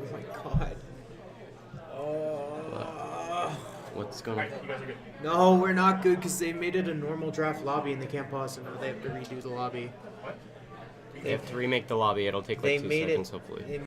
Oh my god. What's going on? You guys are good. No, we're not good because they made it a normal draft lobby and they can't pause, so now they have to redo the lobby. What? They have to remake the lobby. It'll take They like 2 made seconds, it. hopefully. They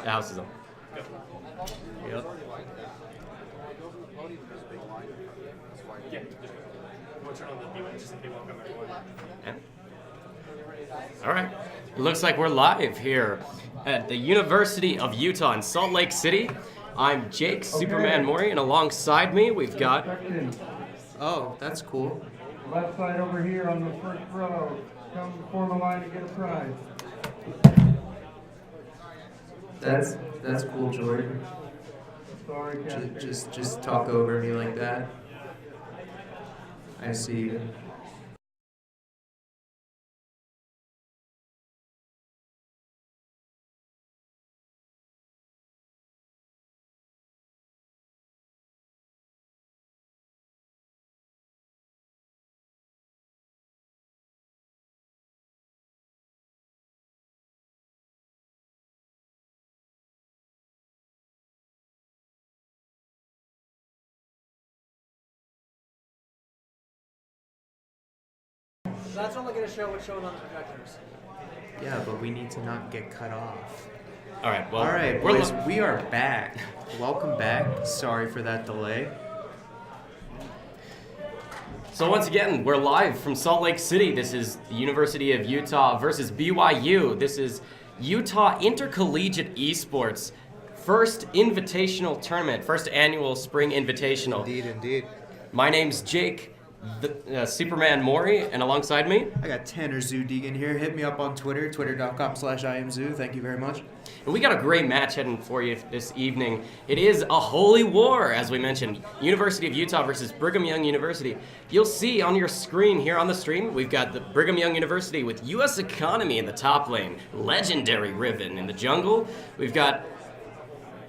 The house is on. Yep. Yeah. We'll turn on the BYU just say welcome everyone. Yeah. All right. It looks like we're live here at the University of Utah in Salt Lake City. I'm Jake, Superman Mori, and alongside me we've got... Oh, that's cool. Left side over here on the first row. Come form a line and get a prize. That's cool, Jordan. Sorry, Captain. Just talk over me like that. I see you. That's only going to show what's showing on the projectors. Yeah, but we need to not get cut off. All right, well, All right, we're boys, we are back. Welcome back. Sorry for that delay. So once again, we're live from Salt Lake City. This is the University of Utah versus BYU. This is Utah Intercollegiate Esports first invitational tournament, first annual spring invitational. Indeed. My name's Jake, the Superman Mori, and alongside me, I got Tanner Zoodegan here. Hit me up on Twitter, twitter.com/IamZoo. Thank you very much. and we got a great match heading for you this evening. It is a holy war, as we mentioned. University of Utah versus Brigham Young University. You'll see on your screen here on the stream, we've got the Brigham Young University with U.S. Economy in the top lane, Legendary Riven in the jungle. We've got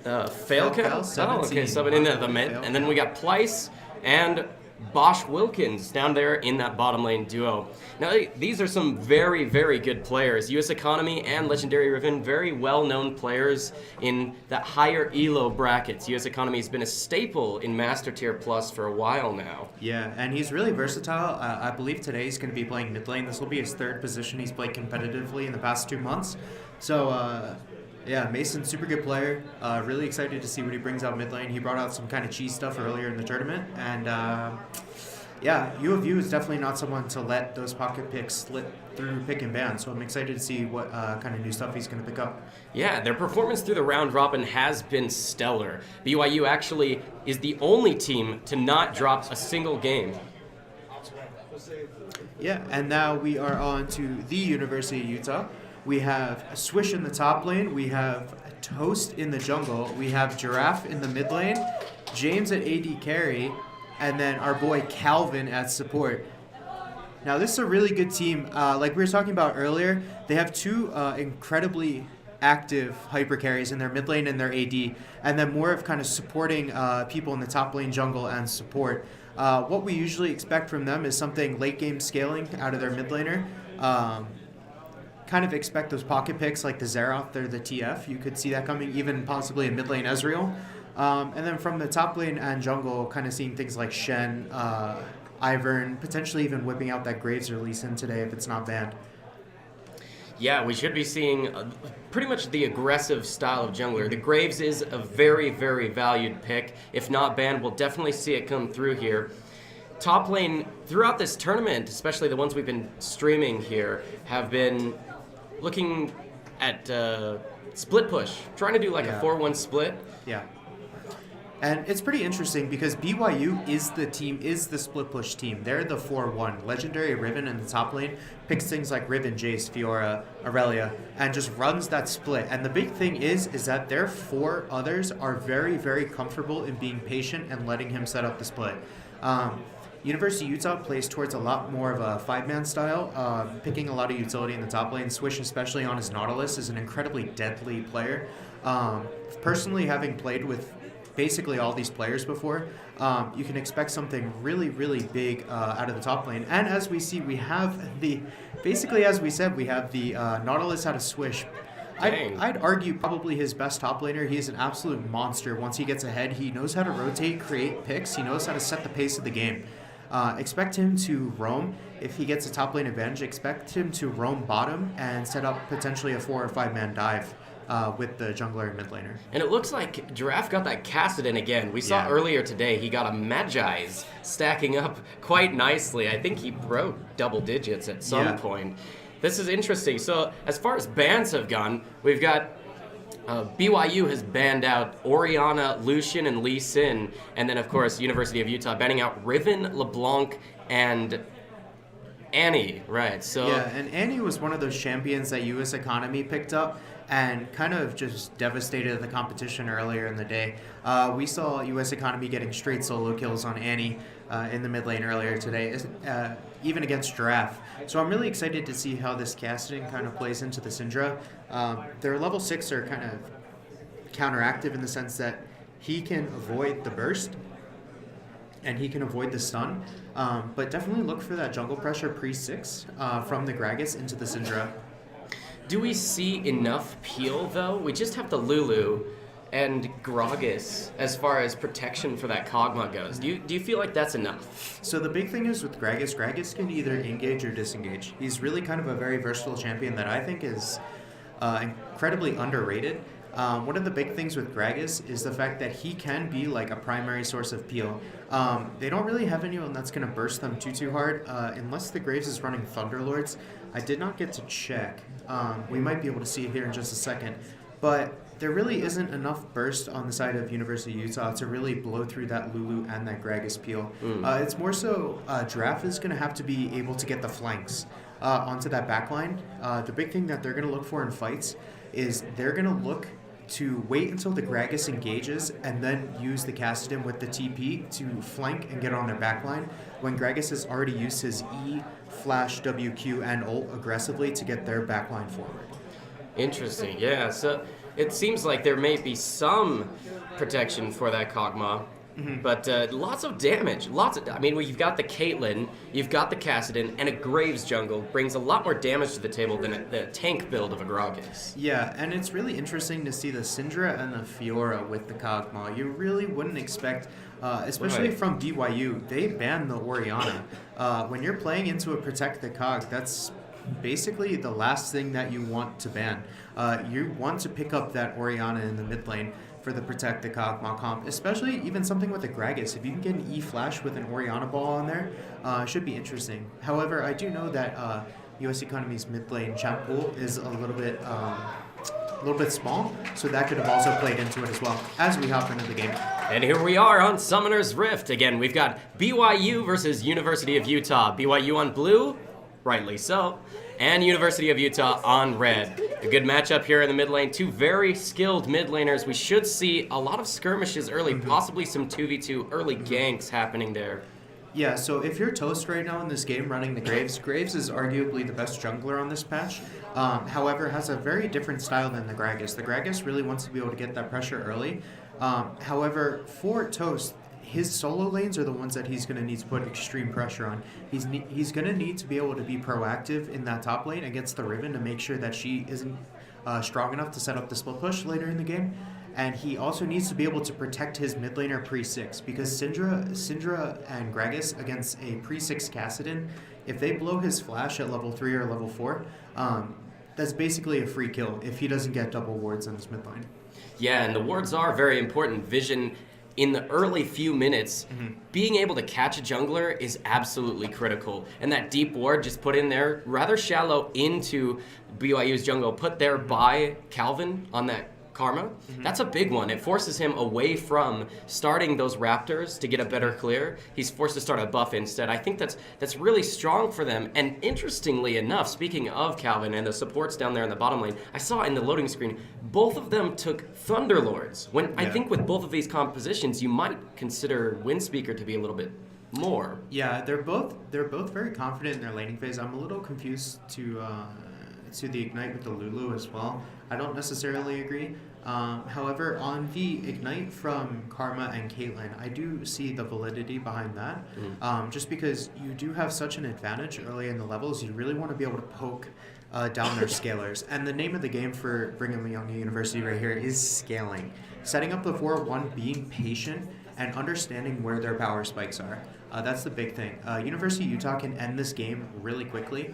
Failco? Oh, 17. okay, subbing into the mid. Failco. And then we got Pleiss and Bosch Wilkins down there in that bottom lane duo. Now, these are some very, very good players. US Economy and Legendary Riven, very well-known players in that higher ELO brackets. US Economy has been a staple in Master Tier Plus for a while now. Yeah, and he's really versatile. I believe today he's going to be playing mid lane. This will be his third position he's played competitively in the past 2 months. So, yeah, Mason's super good player. Really excited to see what he brings out mid lane. He brought out some kind of cheese stuff earlier in the tournament. And, yeah, U of U is definitely not someone to let those pocket picks slip through pick and ban. So I'm excited to see what kind of new stuff he's going to pick up. Yeah, their performance through the round robin has been stellar. BYU actually is the only team to not drop a single game. Yeah, and now we are on to the University of Utah. We have Swish in the top lane. We have Toast in the jungle. We have Giraffe in the mid lane. James at AD carry. And then our boy Calvin at support. Now, this is a really good team. Like we were talking about earlier, they have two incredibly active hyper carries in their mid lane and their AD. And then more of kind of supporting people in the top lane jungle and support. What we usually expect from them is something late game scaling out of their mid laner. Kind of expect those pocket picks like the Xerath or the TF. You could see that coming, even possibly a mid lane Ezreal. And then from the top lane and jungle, kind of seeing things like Shen, Ivern, potentially even whipping out that Graves release in today if it's not banned. Yeah, we should be seeing pretty much the aggressive style of jungler. The Graves is a very, very valued pick. If not banned, we'll definitely see it come through here. Top lane, throughout this tournament, especially the ones we've been streaming here, have been looking at split push, trying to do like a 4-1 split. Yeah. And it's pretty interesting because BYU is the split push team. They're the 4-1. Legendary Riven in the top lane picks things like Riven, Jace, Fiora, Aurelia, and just runs that split. And the big thing is that their 4 others are very, very comfortable in being patient and letting him set up the split. University of Utah plays towards a lot more of a 5-man style, picking a lot of utility in the top lane. Swish, especially on his Nautilus, is an incredibly deadly player. Personally, having played with basically all these players before, you can expect something really, really big out of the top lane. And as we see, we have as we said, we have the Nautilus out of Swish. I'd argue probably his best top laner. He is an absolute monster. Once he gets ahead, he knows how to rotate, create picks. He knows how to set the pace of the game. Expect him to roam. If he gets a top lane advantage, expect him to roam bottom and set up potentially a 4 or 5-man dive with the jungler and mid laner. And it looks like Giraffe got that casted in again. We saw earlier today he got a Magi's stacking up quite nicely. I think he broke double digits at some point. This is interesting. So as far as bans have gone, we've got BYU has banned out Orianna, Lucian, and Lee Sin. And then, of course, University of Utah banning out Riven, LeBlanc, and Annie. Right, so... Yeah, and Annie was one of those champions that US Economy picked up and kind of just devastated the competition earlier in the day. We saw US Economy getting straight solo kills on Annie in the mid lane earlier today, even against Giraffe. So I'm really excited to see how this casting kind of plays into the Syndra. Their level 6 are kind of counteractive in the sense that he can avoid the burst and he can avoid the stun, but definitely look for that jungle pressure pre-6 from the Gragas into the Syndra. Do we see enough peel, though? We just have the Lulu and Gragas as far as protection for that Kog'Maw goes. Do you feel like that's enough? So the big thing is with Gragas can either engage or disengage. He's really kind of a very versatile champion that I think is incredibly underrated. One of the big things with Gragas is the fact that he can be like a primary source of peel. They don't really have anyone that's going to burst them too hard unless the Graves is running Thunderlords. I did not get to check. We might be able to see it here in just a second. But there really isn't enough burst on the side of University of Utah to really blow through that Lulu and that Gragas peel. It's more so Giraffe is going to have to be able to get the flanks onto that backline. The big thing that they're going to look for in fights is they're going to look to wait until the Gragas engages and then use the Kassadin with the TP to flank and get on their backline when Gragas has already used his E, Flash, WQ, and ult aggressively to get their backline forward. Interesting, yeah. So it seems like there may be some protection for that Kog'Maw. But lots of damage. I mean, well, you've got the Caitlyn, you've got the Kassadin, and a Graves jungle brings a lot more damage to the table than the tank build of a Gragas. Yeah, and it's really interesting to see the Syndra and the Fiora with the Kog'Maw. You really wouldn't expect, especially Right. from BYU, they banned the Orianna. When you're playing into a Protect the Cog, that's basically the last thing that you want to ban. You want to pick up that Orianna in the mid lane for the Protect the Kog'Maw comp, especially even something with a Gragas. If you can get an E-Flash with an Orianna ball on there, should be interesting. However, I do know that US Economy's mid lane champ pool is a little bit small, so that could have also played into it as well, as we hop into the game. And here we are on Summoner's Rift. Again, we've got BYU versus University of Utah. BYU on blue, rightly so, and University of Utah on red. A good matchup here in the mid lane. Two very skilled mid laners. We should see a lot of skirmishes early, possibly some 2v2 early ganks happening there. Yeah, so if you're Toast right now in this game running the Graves, Graves is arguably the best jungler on this patch. However, has a very different style than the Gragas. The Gragas really wants to be able to get that pressure early. However, for Toast, his solo lanes are the ones that he's going to need to put extreme pressure on. He's going to need to be able to be proactive in that top lane against the Riven to make sure that she isn't strong enough to set up the split push later in the game. And he also needs to be able to protect his mid laner pre-6, because Syndra and Gragas against a pre-6 Kassadin, if they blow his flash at level 3 or level 4, that's basically a free kill if he doesn't get double wards on his mid lane. Yeah, and the wards are very important. Vision in the early few minutes, being able to catch a jungler is absolutely critical. And that deep ward just put in there, rather shallow into BYU's jungle, put there by Calvin on that Karma, that's a big one. It forces him away from starting those Raptors to get a better clear. He's forced to start a buff instead. I think that's really strong for them. And interestingly enough, speaking of Calvin and the supports down there in the bottom lane, I saw in the loading screen, both of them took Thunderlords. I think with both of these compositions, you might consider Windspeaker to be a little bit more. Yeah, they're both very confident in their laning phase. I'm a little confused to the Ignite with the Lulu as well. I don't necessarily agree. However, on the Ignite from Karma and Caitlyn, I do see the validity behind that. Just because you do have such an advantage early in the levels, you really want to be able to poke down their scalers. And the name of the game for Brigham Young University right here is scaling. Setting up the 4-1, being patient, and understanding where their power spikes are. That's the big thing. University of Utah can end this game really quickly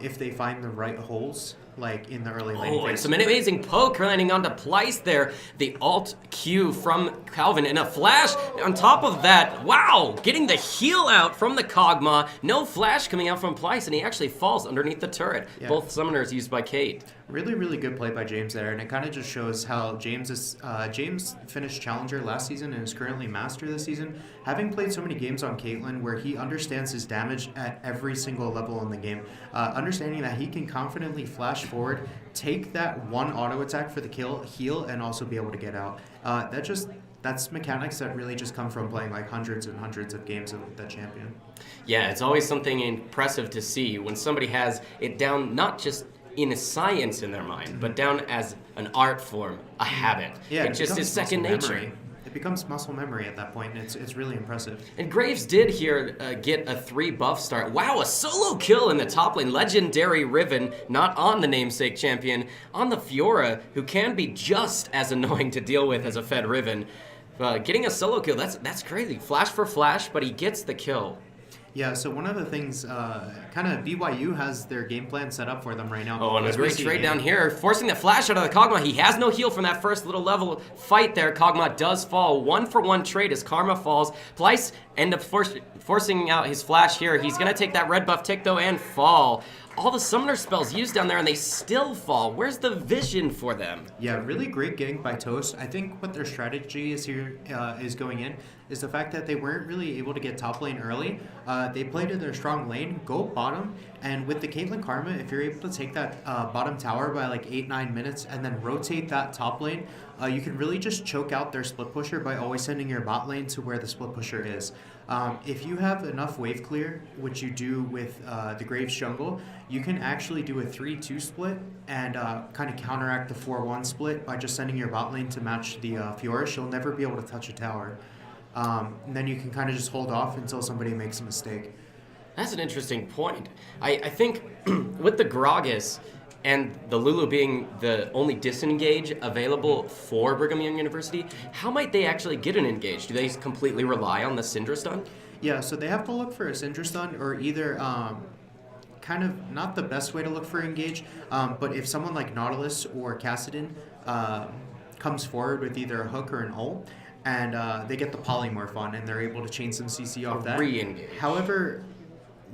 if they find the right holes, like in the early lane phase. And some amazing poke landing onto Plyce there. The alt Q from Calvin and a flash on top of that. Wow, getting the heal out from the Kog'Maw. No flash coming out from Plyce, and he actually falls underneath the turret. Yeah. Both summoners used by Kate. Really, really good play by James there, and it kind of just shows how James finished Challenger last season and is currently Master this season, having played so many games on Caitlyn where he understands his damage at every single level in the game, understanding that he can confidently flash forward, take that one auto attack for the kill, heal, and also be able to get out. That's mechanics that really just come from playing like hundreds and hundreds of games of that champion. Yeah, it's always something impressive to see when somebody has it down, not just in a science in their mind, but down as an art form, a habit. Yeah, it just is second nature. Memory. It becomes muscle memory at that point, and it's really impressive. And Graves did here get a 3 buff start. Wow, a solo kill in the top lane. Legendary Riven, not on the namesake champion, on the Fiora, who can be just as annoying to deal with as a fed Riven. Getting a solo kill, that's crazy. Flash for flash, but he gets the kill. Yeah, so one of the things, kind of BYU has their game plan set up for them right now. Oh, and a great trade down here, forcing the flash out of the Kog'Maw. He has no heal from that first little level fight there. Kog'Maw does fall. 1-for-1 trade as Karma falls. Plyce end up forcing out his flash here. He's going to take that red buff tick, though, and fall. All the summoner spells used down there, and they still fall. Where's the vision for them? Yeah, really great gank by Toast. I think what their strategy is here is going in is the fact that they weren't really able to get top lane early. They played in their strong lane, go bottom, and with the Caitlyn Karma, if you're able to take that bottom tower by like 8-9 minutes and then rotate that top lane you can really just choke out their split pusher by always sending your bot lane to where the split pusher is. If you have enough wave clear, which you do with the Graves jungle, you can actually do a 3-2 split and kind of counteract the 4-1 split by just sending your bot lane to match the Fiora. She'll never be able to touch a tower. And then you can kind of just hold off until somebody makes a mistake. That's an interesting point. I think with the Gragas and the Lulu being the only disengage available for Brigham Young University, how might they actually get an engage? Do they completely rely on the Syndra stun? Yeah, so they have to look for a Syndra stun or either kind of not the best way to look for engage, but if someone like Nautilus or Cassidon comes forward with either a hook or an ult, and they get the polymorph on and they're able to chain some CC off that. Re-engage. However,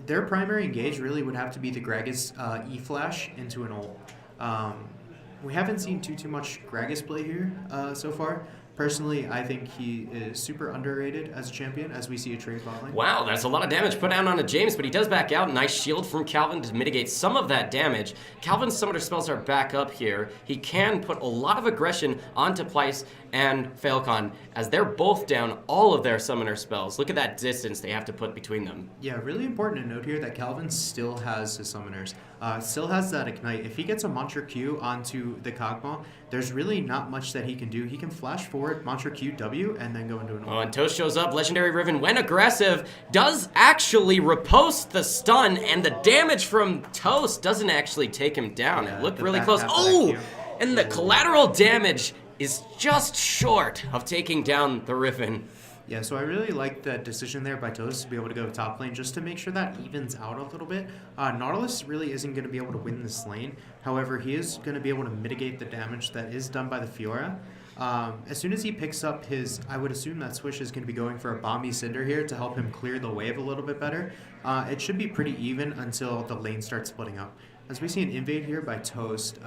their primary engage really would have to be the Gragas E-Flash into an ult. We haven't seen too much Gragas play here so far. Personally, I think he is super underrated as a champion, as we see a trade bot lane. Wow, that's a lot of damage put down on a James, but he does back out. Nice shield from Calvin to mitigate some of that damage. Calvin's summoner spells are back up here. He can put a lot of aggression onto Plyce and Falcon, as they're both down all of their summoner spells. Look at that distance they have to put between them. Yeah, really important to note here that Calvin still has his summoners. Still has that Ignite. If he gets a Mantra Q onto the Kog'Maw, there's really not much that he can do. He can flash forward, Mantra Q, W, and then go into an ult. Oh, and Toast shows up. Legendary Riven, when aggressive, does actually riposte the stun, and the damage from Toast doesn't actually take him down. Yeah, it looked the really back close. half of Oh, that Q. and the collateral damage is just short of taking down the Riven. Yeah, so I really like that decision there by Toast to be able to go top lane just to make sure that evens out a little bit. Nautilus really isn't going to be able to win this lane. However, he is going to be able to mitigate the damage that is done by the Fiora. As soon as he picks up his, I would assume that Swish is going to be going for a Bomby Cinder here to help him clear the wave a little bit better. It should be pretty even until the lane starts splitting up. As we see an invade here by Toast.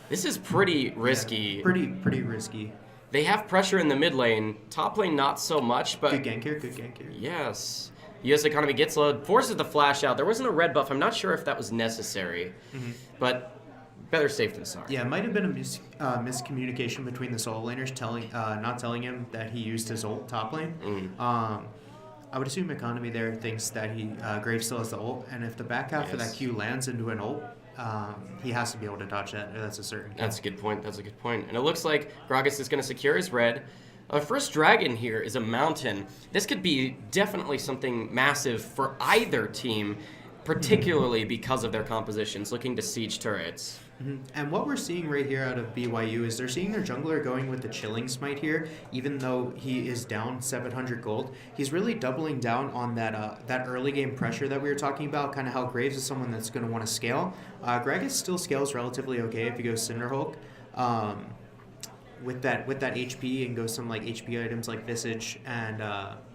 This is pretty risky. Yeah, pretty risky. They have pressure in the mid lane. Top lane, not so much, but... Good gank here, good gank here. Yes. US Economy gets low, forces the flash out. There wasn't a red buff. I'm not sure if that was necessary, but better safe than sorry. Yeah, it might have been a miscommunication between the solo laners not telling him that he used his ult top lane. I would assume Economy there thinks that Graves still has the ult, and if the back half of that Q lands into an ult, he has to be able to dodge that. That's a certain kill. That's a good point. That's a good point. And it looks like Gragas is going to secure his red. Our first dragon here is a mountain. This could be definitely something massive for either team, particularly because of their compositions, looking to siege turrets. And what we're seeing right here out of BYU is they're seeing their jungler going with the Chilling Smite here, even though he is down 700 gold. He's really doubling down on that early game pressure that we were talking about, kind of how Graves is someone that's going to want to scale. Gragas still scales relatively okay if he goes Cinderhulk with that HP and goes some like HP items like Visage and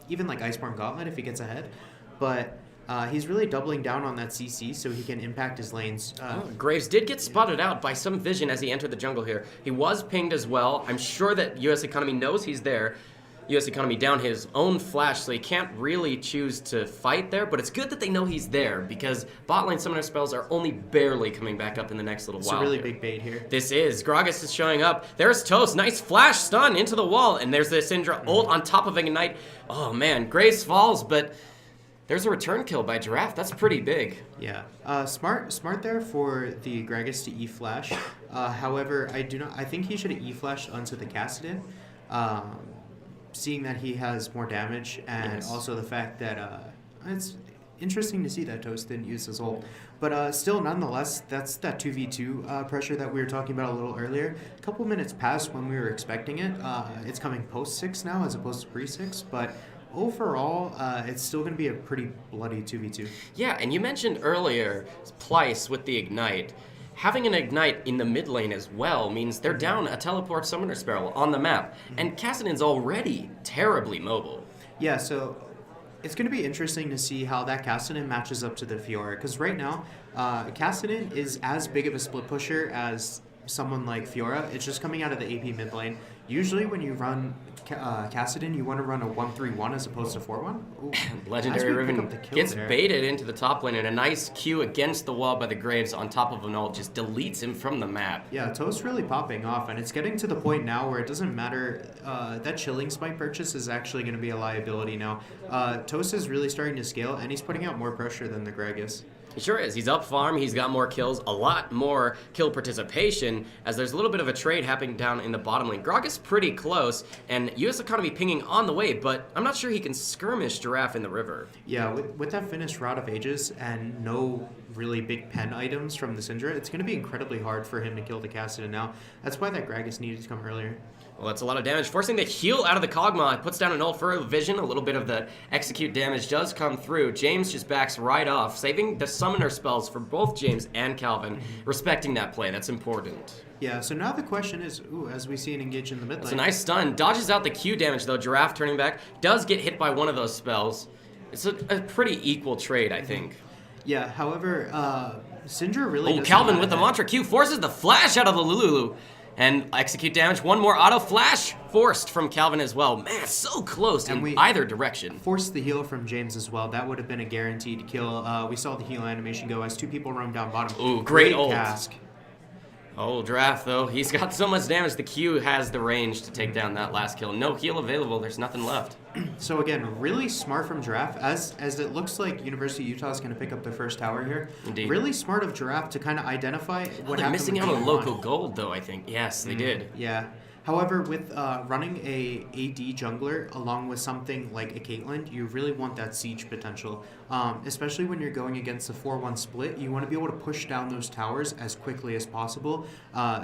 even like Iceborne Gauntlet if he gets ahead. But he's really doubling down on that CC so he can impact his lanes. Graves did get spotted out by some vision as he entered the jungle here. He was pinged as well. I'm sure that US Economy knows he's there. US Economy down his own flash, so he can't really choose to fight there, but it's good that they know he's there because bot lane summoner spells are only barely coming back up in the next little while. It's a really here. big bait here. This is. Gragas is showing up. There's Toast. Nice flash stun into the wall, and there's the Syndra ult on top of Ignite. Oh man, Graves falls, but there's a return kill by Giraffe. That's pretty big. Yeah, smart there for the Gragas to E-Flash. However, I think he should have E-Flashed onto the Cassidon. Seeing that he has more damage and also the fact that it's interesting to see that Toast didn't use his ult. But still, nonetheless, that's that 2v2 pressure that we were talking about a little earlier. A couple minutes past when we were expecting it. It's coming post-6 now as opposed to pre-6, but overall, it's still going to be a pretty bloody 2v2. Yeah, and you mentioned earlier Plyce with the Ignite. Having an Ignite in the mid lane as well means they're down a teleport summoner spell on the map, and Cassidon's already terribly mobile. Yeah, so it's going to be interesting to see how that Cassidon matches up to the Fiora, because right now, Cassidon is as big of a split pusher as someone like Fiora. It's just coming out of the AP mid lane. Usually when you run Kassadin, you want to run a 1-3-1 as opposed to 4-1. Ooh. Legendary As we pick Riven up the kill gets there. baited into the top lane, and a nice Q against the wall by the Graves on top of an ult just deletes him from the map. Yeah, Toast really popping off, and it's getting to the point now where it doesn't matter. That Chilling Smite purchase is actually going to be a liability now. Toast is really starting to scale, and he's putting out more pressure than the Greg is. He sure is. He's up farm. He's got more kills, a lot more kill participation, as there's a little bit of a trade happening down in the bottom lane. Grog is pretty close, and US Economy pinging on the way, but I'm not sure he can skirmish Giraffe in the river. Yeah, with that finished Rod of Ages and no really big pen items from the Syndra, it's going to be incredibly hard for him to kill the Kassadin now. That's why that Gragas needed to come earlier. Well, that's a lot of damage. Forcing the heal out of the Kog'Maw. It puts down an ult for a vision. A little bit of the execute damage does come through. James just backs right off, saving the summoner spells for both James and Calvin, respecting that play. That's important. Yeah, so now the question is, as we see it engage in the mid lane. It's a nice stun. Dodges out the Q damage, though. Giraffe turning back. Does get hit by one of those spells. It's a pretty equal trade, I think. Yeah, however, Syndra really doesn't Calvin have with the that. Mantra Q forces the flash out of the Lululu. And execute damage. One more auto flash forced from Calvin as well. Man, so close in either direction. Forced the heal from James as well. That would have been a guaranteed kill. We saw the heal animation go as two people roam down bottom. Ooh, great ult. Cask. Oh, Giraffe, though. He's got so much damage. The Q has the range to take down that last kill. No heal available. There's nothing left. So again, really smart from Giraffe, as it looks like University of Utah is going to pick up their first tower here. Indeed. Really smart of Giraffe to kind of identify what They're happened. missing with out on game local one. gold, though, I think. Yes, they did. Yeah. However, with running a AD jungler along with something like a Caitlyn, you really want that siege potential. Especially when you're going against a 4-1 split, you want to be able to push down those towers as quickly as possible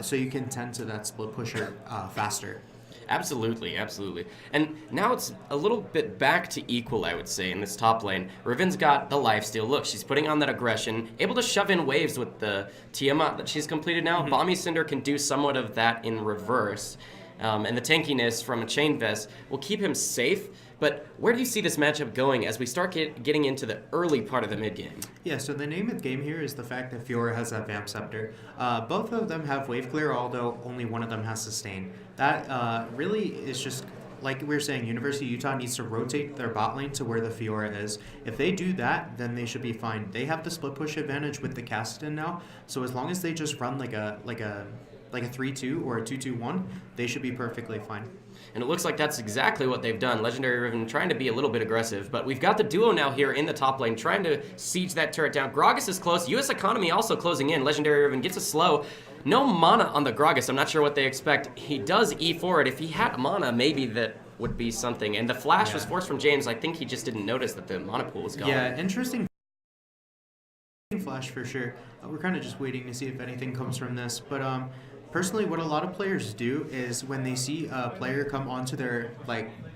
so you can tend to that split pusher faster. Absolutely, absolutely. And now it's a little bit back to equal, I would say, in this top lane. Riven's got the lifesteal. Look, she's putting on that aggression, able to shove in waves with the Tiamat that she's completed now. Bomby Cinder can do somewhat of that in reverse. And the tankiness from a Chain Vest will keep him safe. But where do you see this matchup going as we start getting into the early part of the mid-game? Yeah, so the name of the game here is the fact that Fiora has that Vamp Scepter. Both of them have Wave Clear, although only one of them has Sustain. That really is just, like we were saying, University of Utah needs to rotate their bot lane to where the Fiora is. If they do that, then they should be fine. They have the split push advantage with the Kassadin now, so as long as they just run like a 3-2 or a 2-2-1, they should be perfectly fine. And it looks like that's exactly what they've done. Legendary Riven trying to be a little bit aggressive, but we've got the duo now here in the top lane trying to siege that turret down. Gragas is close. US Economy also closing in. Legendary Riven gets a slow. No mana on the Gragas. I'm not sure what they expect. He does E forward. If he had mana, maybe that would be something. And the flash was forced from James. I think he just didn't notice that the mana pool was gone. Yeah, interesting flash for sure. We're kind of just waiting to see if anything comes from this, but personally, what a lot of players do is when they see a player come onto their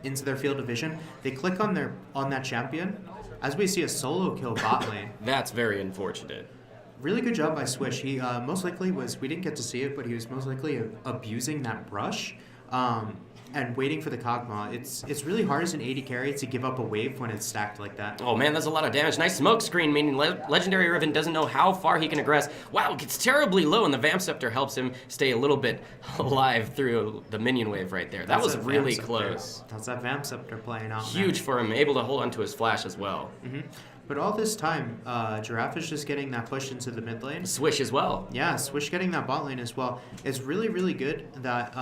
into their field of vision, they click on that champion. As we see a solo kill bot lane. That's very unfortunate. Really good job by Swish. He most likely we didn't get to see it, but he was most likely abusing that brush and waiting for the Kog'Maw. It's really hard as an AD carry to give up a wave when it's stacked like that. Oh man, that's a lot of damage. Nice smoke screen, meaning Legendary Riven doesn't know how far he can aggress. Wow, it gets terribly low, and the Vamp Scepter helps him stay a little bit alive through the minion wave right there. That was really close. That's that Vamp Scepter playing out. Huge for him, able to hold onto his flash as well. But all this time, Giraffe is just getting that push into the mid lane. Swish as well. Yeah, Swish getting that bot lane as well. It's really, really good that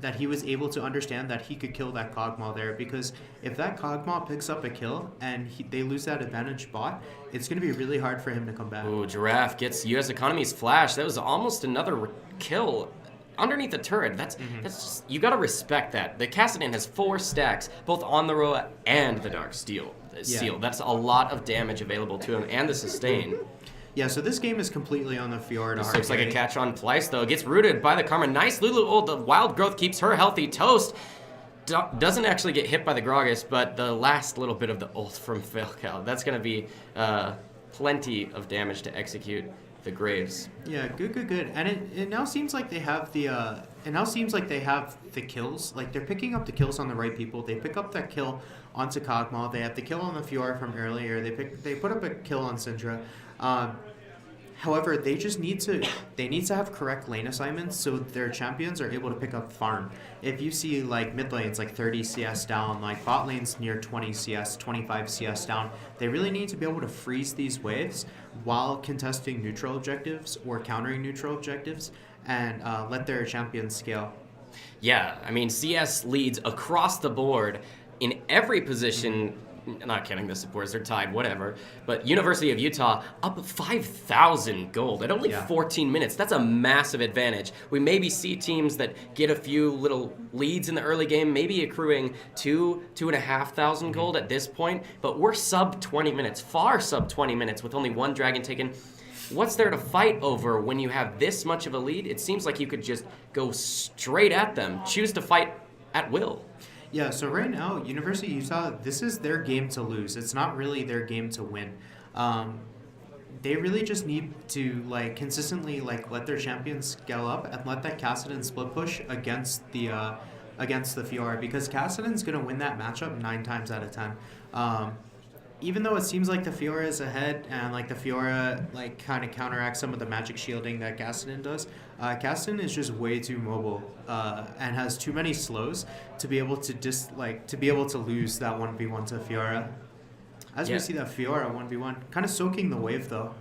that he was able to understand that he could kill that Kog'Maw there, because if that Kog'Maw picks up a kill and they lose that advantage bot, it's going to be really hard for him to come back. Ooh, Giraffe gets US Economy's flash. That was almost another kill underneath the turret. That's just, you gotta respect that. The Kassadin has 4 stacks, both on the Roa and the Dark Steel. Seal. That's a lot of damage available to him, and the sustain. Yeah, so this game is completely on the Fiora. This looks like a catch on Plyce, though. Gets rooted by the Karma. Nice Lulu ult. The Wild Growth keeps her healthy. Toast doesn't actually get hit by the Gragas, but the last little bit of the ult from Falcal. That's going to be plenty of damage to execute the Graves. Yeah, good. And it now seems like they have the kills. Like they're picking up the kills on the right people. They pick up that kill onto Kog'Maw. They have the kill on the Fiora from earlier. They put up a kill on Syndra. However, they need to have correct lane assignments so their champions are able to pick up farm. If you see like mid lanes like 30 CS down, like bot lanes near 20 CS, 25 CS down, they really need to be able to freeze these waves while contesting neutral objectives or countering neutral objectives and let their champions scale. Yeah, I mean, CS leads across the board in every position. Not counting the supporters, they're tied, whatever. But University of Utah up 5,000 gold at only 14 minutes. That's a massive advantage. We maybe see teams that get a few little leads in the early game, maybe accruing 2,500 gold at this point. But we're sub 20 minutes, far sub 20 minutes with only one dragon taken. What's there to fight over when you have this much of a lead? It seems like you could just go straight at them, choose to fight at will. Yeah, so right now, University of Utah, this is their game to lose. It's not really their game to win. They really just need to like consistently like let their champions scale up and let that Kassadin split push against the Fiora, because Kassadin's gonna win that matchup 9 times out of 10. Even though it seems like the Fiora is ahead and like the Fiora like kind of counteracts some of the magic shielding that Kassadin does, Kassadin is just way too mobile and has too many slows to be able to lose that 1v1 to Fiora. As we see that Fiora 1v1 kind of soaking the wave though.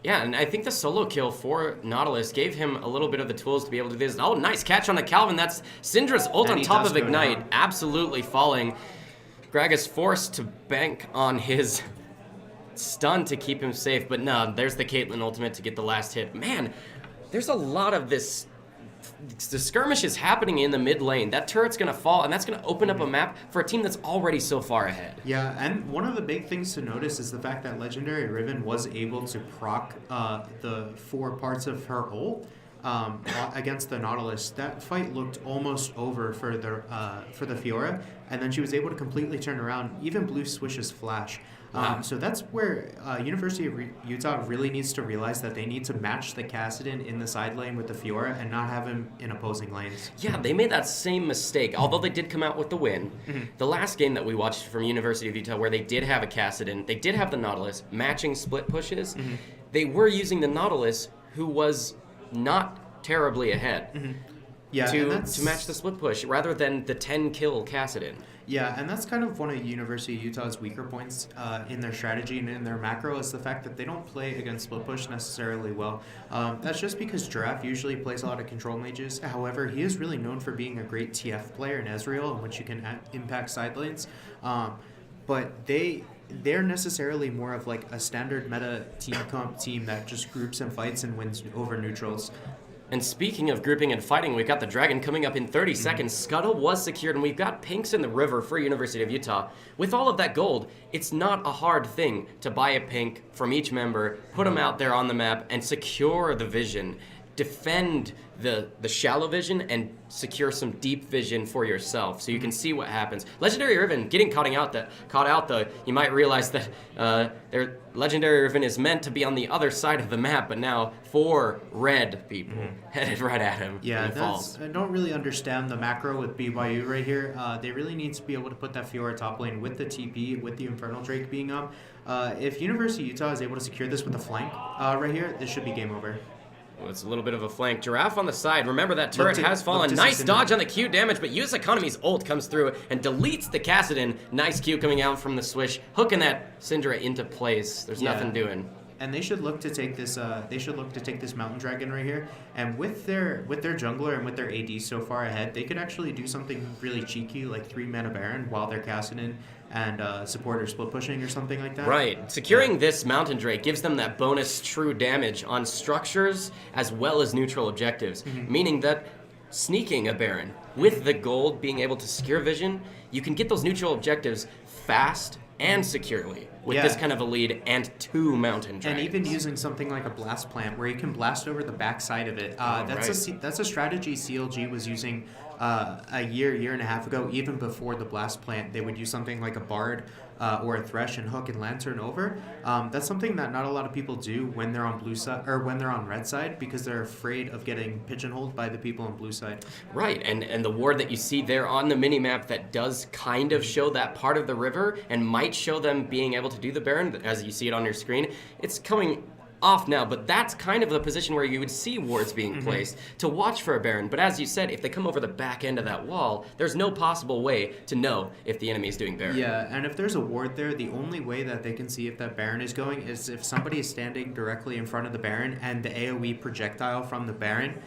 Yeah, and I think the solo kill for Nautilus gave him a little bit of the tools to be able to do this. Oh, nice catch on the Calvin. That's Syndra's ult on top of Ignite, absolutely falling. Gragas forced to bank on his stun to keep him safe, but no, there's the Caitlyn ultimate to get the last hit. Man, there's a lot of this. The skirmish is happening in the mid lane. That turret's going to fall, and that's going to open up a map for a team that's already so far ahead. Yeah, and one of the big things to notice is the fact that Legendary Riven was able to proc the 4 parts of her ult against the Nautilus. That fight looked almost over for the Fiora, and then she was able to completely turn around, even blue Swish's flash. So that's where University of Utah really needs to realize that they need to match the Kassadin in the side lane with the Fiora and not have him in opposing lanes. Yeah, they made that same mistake, although they did come out with the win. The last game that we watched from University of Utah, where they did have a Kassadin, they did have the Nautilus, matching split pushes. They were using the Nautilus, who was not terribly ahead. Yeah, to match the split push, rather than the 10-kill Kassadin. Yeah, and that's kind of one of University of Utah's weaker points in their strategy and in their macro, is the fact that they don't play against split push necessarily well. That's just because Giraffe usually plays a lot of control mages. However, he is really known for being a great TF player in Ezreal, in which you can impact side lanes. But they're necessarily more of like a standard meta team comp team that just groups and fights and wins over neutrals. And speaking of grouping and fighting, we've got the Dragon coming up in 30 seconds. Scuttle was secured, and we've got Pinks in the river for University of Utah. With all of that gold, it's not a hard thing to buy a Pink from each member, put them out there on the map, and secure the vision. Defend the shallow vision and secure some deep vision for yourself so you can see what happens. Legendary Riven getting caught out though. You might realize that their Legendary Riven is meant to be on the other side of the map, but now 4 red people headed right at him. Yeah, I don't really understand the macro with BYU right here. They really need to be able to put that Fiora top lane with the TP, with the Infernal Drake being up. If University of Utah is able to secure this with a flank right here, this should be game over. Well, it's a little bit of a flank. Giraffe on the side. Remember, that turret has fallen. Nice dodge on the Q damage, but US Economy's ult comes through and deletes the Kassadin. Nice Q coming out from the Swish, hooking that Syndra into place. There's nothing doing. And they should look to take this. Mountain Dragon right here. And with their jungler and with their AD so far ahead, they could actually do something really cheeky, like 3 mana Baron while they're Kassadin and supporter split pushing or something like that. Right. Securing this Mountain Drake gives them that bonus true damage on structures as well as neutral objectives, meaning that sneaking a Baron with the gold, being able to secure vision, you can get those neutral objectives fast and securely with this kind of a lead and 2 Mountain Dragons. And even using something like a Blast Plant where you can blast over the backside of it. That's a strategy CLG was using a year and a half ago. Even before the Blast Plant, they would use something like a Bard or a Thresh and hook and Lantern over. That's something that not a lot of people do when they're on blue side or when they're on red side, because they're afraid of getting pigeonholed by the people on blue side. Right, and the ward that you see there on the minimap that does kind of show that part of the river and might show them being able to do the Baron, as you see it on your screen, it's coming off now, but that's kind of the position where you would see wards being placed to watch for a Baron. But as you said, if they come over the back end of that wall, there's no possible way to know if the enemy is doing Baron. Yeah, and if there's a ward there, the only way that they can see if that Baron is going is if somebody is standing directly in front of the Baron and the AoE projectile from the Baron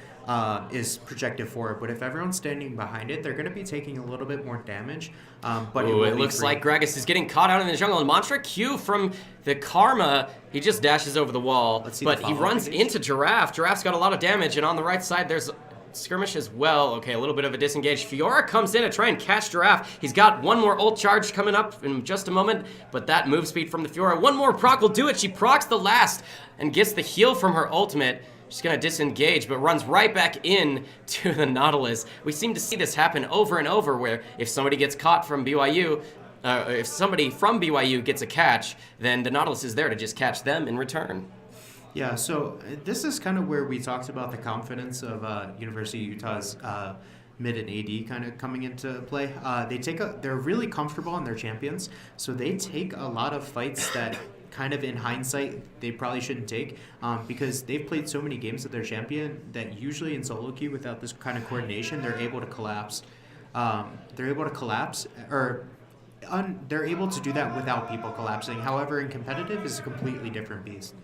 is projected forward. But if everyone's standing behind it, they're going to be taking a little bit more damage. But it looks like Gragas is getting caught out in the jungle. And Monstra Q from the Karma, he just dashes over the wall. But he runs into Giraffe. Giraffe's got a lot of damage, and on the right side there's skirmish as well. Okay, a little bit of a disengage. Fiora comes in to try and catch Giraffe. He's got one more ult charge coming up in just a moment, but that move speed from the Fiora, one more proc will do it. She procs the last and gets the heal from her ultimate. She's going to disengage, but runs right back in to the Nautilus. We seem to see this happen over and over, where if somebody gets caught from BYU, if somebody from BYU gets a catch, then the Nautilus is there to just catch them in return. Yeah, so this is kind of where we talked about the confidence of University of Utah's mid and AD kind of coming into play. They're really comfortable on their champions, so they take a lot of fights that kind of in hindsight they probably shouldn't take, because they've played so many games with their champion that usually in solo queue without this kind of coordination they're able to collapse. They're able to do that without people collapsing. However, in competitive is a completely different beast.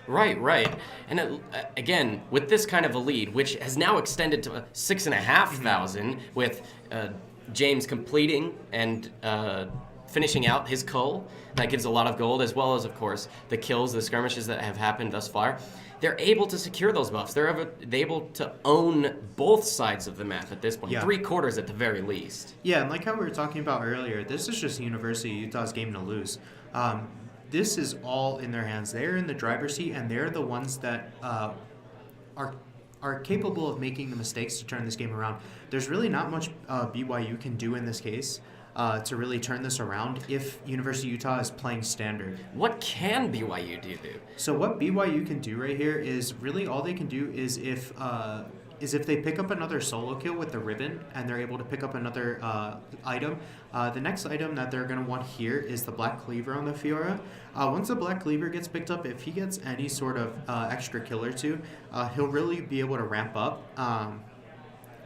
Right. And again, with this kind of a lead, which has now extended to 6,500 with James completing and finishing out his cull, that gives a lot of gold, as well as, of course, the kills, the skirmishes that have happened thus far. They're able to secure those buffs. They're able to own both sides of the map at this point, 3/4 at the very least. Yeah, and like how we were talking about earlier, this is just University of Utah's game to lose. This is all in their hands. They're in the driver's seat, and they're the ones that are capable of making the mistakes to turn this game around. There's really not much BYU can do in this case to really turn this around if University of Utah is playing standard. What can BYU do? So what BYU can do right here is really all they can do is if they pick up another solo kill with the ribbon and they're able to pick up another item. The next item that they're going to want here is the Black Cleaver on the Fiora. Once the Black Cleaver gets picked up, if he gets any sort of extra kill or two, he'll really be able to ramp up.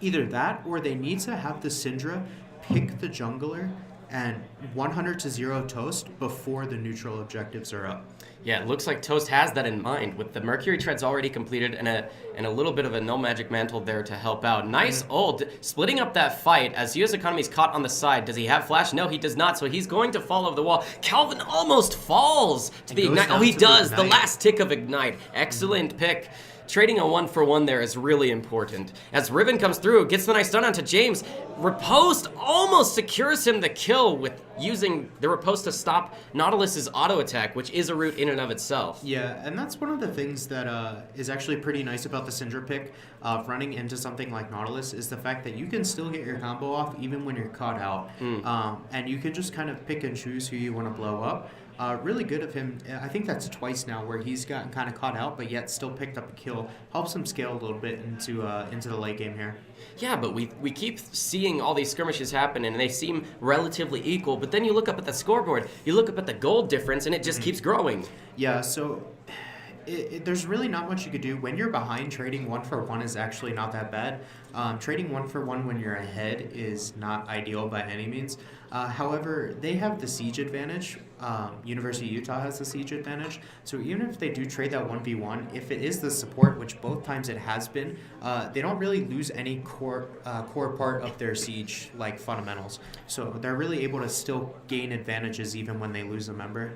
Either that, or they need to have the Syndra pick the jungler and 100-0 Toast before the neutral objectives are up. Yeah, it looks like Toast has that in mind, with the Mercury Treads already completed and a little bit of a Null Magic Mantle there to help out. Nice ult, splitting up that fight as US Economy's caught on the side. Does he have flash? No, he does not, so he's going to fall over the wall. Calvin almost falls to the Ignite. Oh, he does, the last tick of Ignite. Excellent pick. Trading a 1-for-1 there is really important. As Riven comes through, gets the nice stun onto James. Riposte almost secures him the kill with using the Riposte to stop Nautilus's auto attack, which is a route in and of itself. Yeah, and that's one of the things that is actually pretty nice about the Syndra pick of running into something like Nautilus is the fact that you can still get your combo off even when you're caught out. And you can just kind of pick and choose who you want to blow up. Really good of him. I think that's twice now where he's gotten kind of caught out, but yet still picked up a kill. Helps him scale a little bit into the late game here. Yeah, but we keep seeing all these skirmishes happen, and they seem relatively equal. But then you look up at the scoreboard, you look up at the gold difference, and it just keeps growing. Yeah, so there's really not much you could do. When you're behind, trading 1-for-1 is actually not that bad. Trading 1-for-1 when you're ahead is not ideal by any means. However, they have the siege advantage. University of Utah has the siege advantage. So even if they do trade that 1v1, if it is the support, which both times it has been, they don't really lose any core part of their siege like fundamentals. So they're really able to still gain advantages even when they lose a member.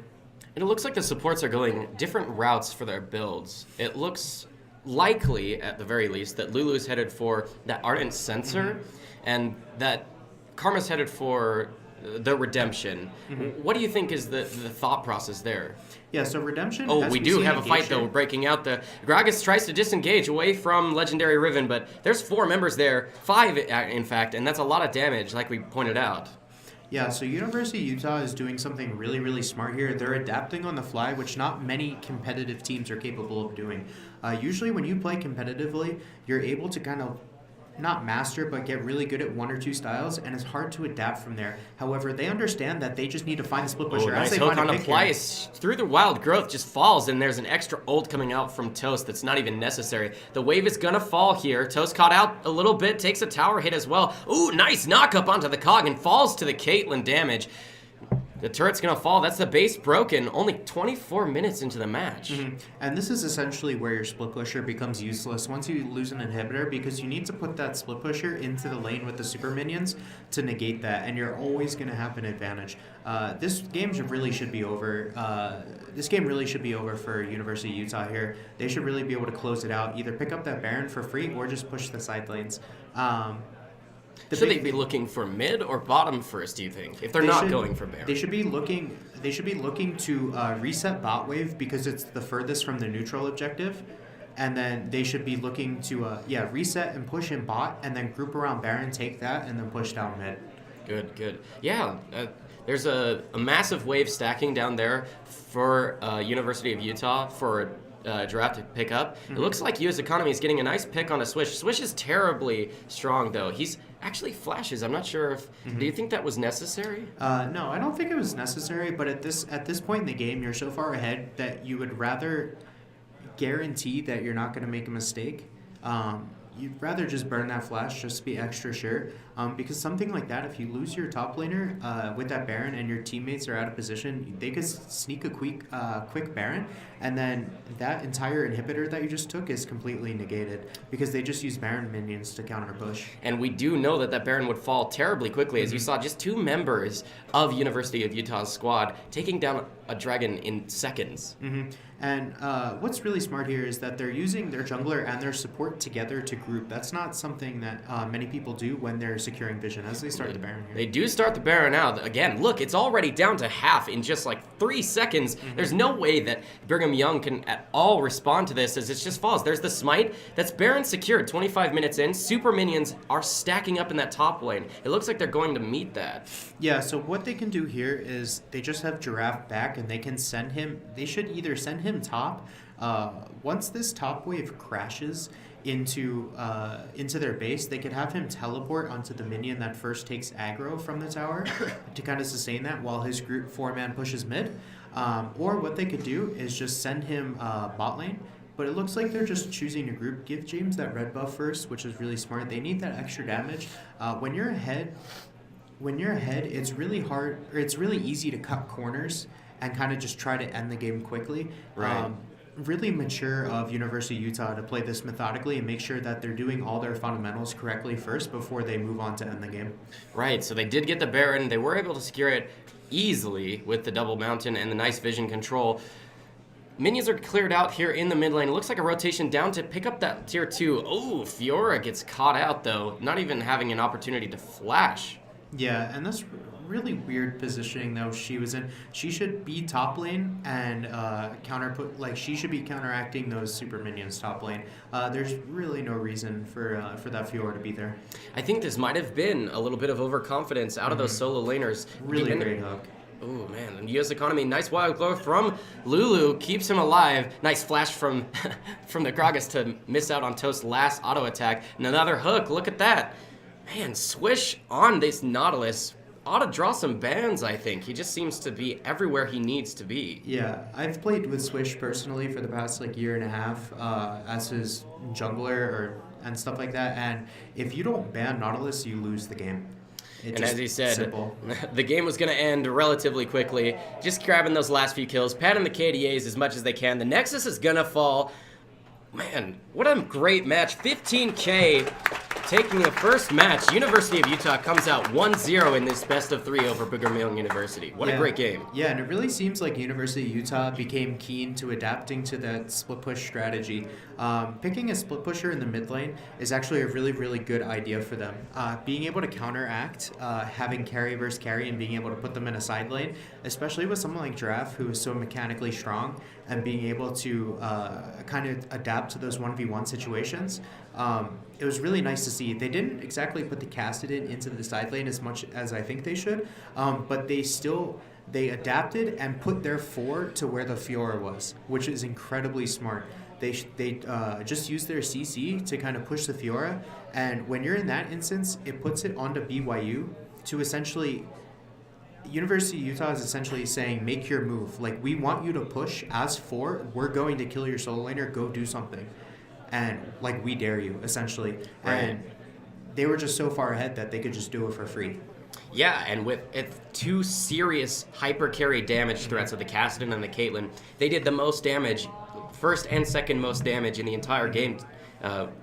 And it looks like the supports are going different routes for their builds. It looks likely, at the very least, that Lulu is headed for that Ardent Sensor, and that Karma's headed for the Redemption. What do you think is the thought process there? Yeah, so Redemption... Oh, we do have a fight, though, breaking out. The Gragas tries to disengage away from Legendary Riven, but there's 4 members there, 5, in fact, and that's a lot of damage, like we pointed out. Yeah, so University of Utah is doing something really, really smart here. They're adapting on the fly, which not many competitive teams are capable of doing. Usually when you play competitively, you're able to kind of not master, but get really good at one or two styles, and it's hard to adapt from there. However, they understand that they just need to find the split pusher. Nice hook on a Plies through the wild growth, just falls, and there's an extra ult coming out from Toast that's not even necessary. The wave is gonna fall here. Toast caught out a little bit, takes a tower hit as well. Ooh, nice knock up onto the Cog and falls to the Caitlyn damage. The turret's gonna fall. That's the base broken. Only 24 minutes into the match. And this is essentially where your split pusher becomes useless once you lose an inhibitor, because you need to put that split pusher into the lane with the super minions to negate that, and you're always going to have an advantage. This game really should be over. This game really should be over for University of Utah here. They should really be able to close it out, either pick up that Baron for free or just push the side lanes. Should they be looking for mid or bottom first, do you think? If they're not going for Baron. They should be looking to reset bot wave, because it's the furthest from the neutral objective. And then they should be looking to reset and push in bot, and then group around Baron, take that, and then push down mid. Good. Yeah, there's a massive wave stacking down there for University of Utah for Giraffe to pick up. It looks like US Economy is getting a nice pick on a Swish. Swish is terribly strong, though. He's actually flashes. I'm not sure if... Do you think that was necessary? No, I don't think it was necessary, but at this point in the game, you're so far ahead that you would rather guarantee that you're not going to make a mistake. You'd rather just burn that flash just to be extra sure, because something like that, if you lose your top laner with that Baron and your teammates are out of position, they could sneak a quick Baron, and then that entire inhibitor that you just took is completely negated because they just use Baron minions to counter push. And we do know that Baron would fall terribly quickly, as you saw just 2 members of University of Utah's squad taking down a dragon in seconds. And what's really smart here is that they're using their jungler and their support together to group. That's not something that many people do when they're securing vision, as they start the Baron here. They do start the Baron out. Again, look, it's already down to half in just like 3 seconds. There's no way that Brigham Young can at all respond to this, as it just falls. There's the smite. That's Baron secured 25 minutes in. Super minions are stacking up in that top lane. It looks like they're going to meet that. Yeah, so what they can do here is they just have Giraffe back, and they can send him... They should either send him top. Once this top wave crashes into their base, they could have him teleport onto the minion that first takes aggro from the tower to kind of sustain that while his group 4-man pushes mid. Or what they could do is just send him bot lane. But it looks like they're just choosing a group. Give James that red buff first, which is really smart. They need that extra damage. When you're ahead, it's really hard, or it's really easy to cut corners and kind of just try to end the game quickly. Right. Really mature of University of Utah to play this methodically and make sure that they're doing all their fundamentals correctly first before they move on to end the game. Right, so they did get the Baron. They were able to secure it easily with the double mountain and the nice vision control. Minions are cleared out here in the mid lane. It looks like a rotation down to pick up that tier 2. Oh, Fiora gets caught out, though, not even having an opportunity to flash. Yeah, and that's really weird positioning though she was in. She should be top lane and she should be counteracting those super minions top lane. There's really no reason for that Fiora to be there. I think this might have been a little bit of overconfidence out of those solo laners. Really great hook. Oh man, and US Economy, nice wild growth from Lulu, keeps him alive. Nice flash from the Gragas to miss out on Toast's last auto attack. And another hook, look at that. Man, Swish on this Nautilus ought to draw some bans, I think. He just seems to be everywhere he needs to be. Yeah, I've played with Swish personally for the past year and a half as his jungler and stuff like that. And if you don't ban Nautilus, you lose the game. And as he said, simple. The game was going to end relatively quickly. Just grabbing those last few kills, patting the KDAs as much as they can. The Nexus is going to fall. Man, what a great match. 15K taking the first match. University of Utah comes out 1-0 in this best of 3 over Brigham Young University. What a great game. Yeah, and it really seems like University of Utah became keen to adapting to that split push strategy. Picking a split pusher in the mid lane is actually a really, really good idea for them. Being able to counteract, having carry versus carry, and being able to put them in a side lane, especially with someone like Giraffe, who is so mechanically strong, and being able to kind of adapt to those 1v1 situations. It was really nice to see. They didn't exactly put the Castodin into the side lane as much as I think they should, but they adapted and put their 4 to where the Fiora was, which is incredibly smart. they just use their CC to kind of push the Fiora, and when you're in that instance, it puts it onto BYU to essentially. University of Utah is essentially saying, make your move. Like, we want you to push as 4. We're going to kill your solo laner. Go do something. And, like, we dare you, essentially. Right. And they were just so far ahead that they could just do it for free. Yeah, and with 2 serious hyper carry damage threats of the Kassadin and the Caitlyn, they did the most damage, first and second most damage in the entire game.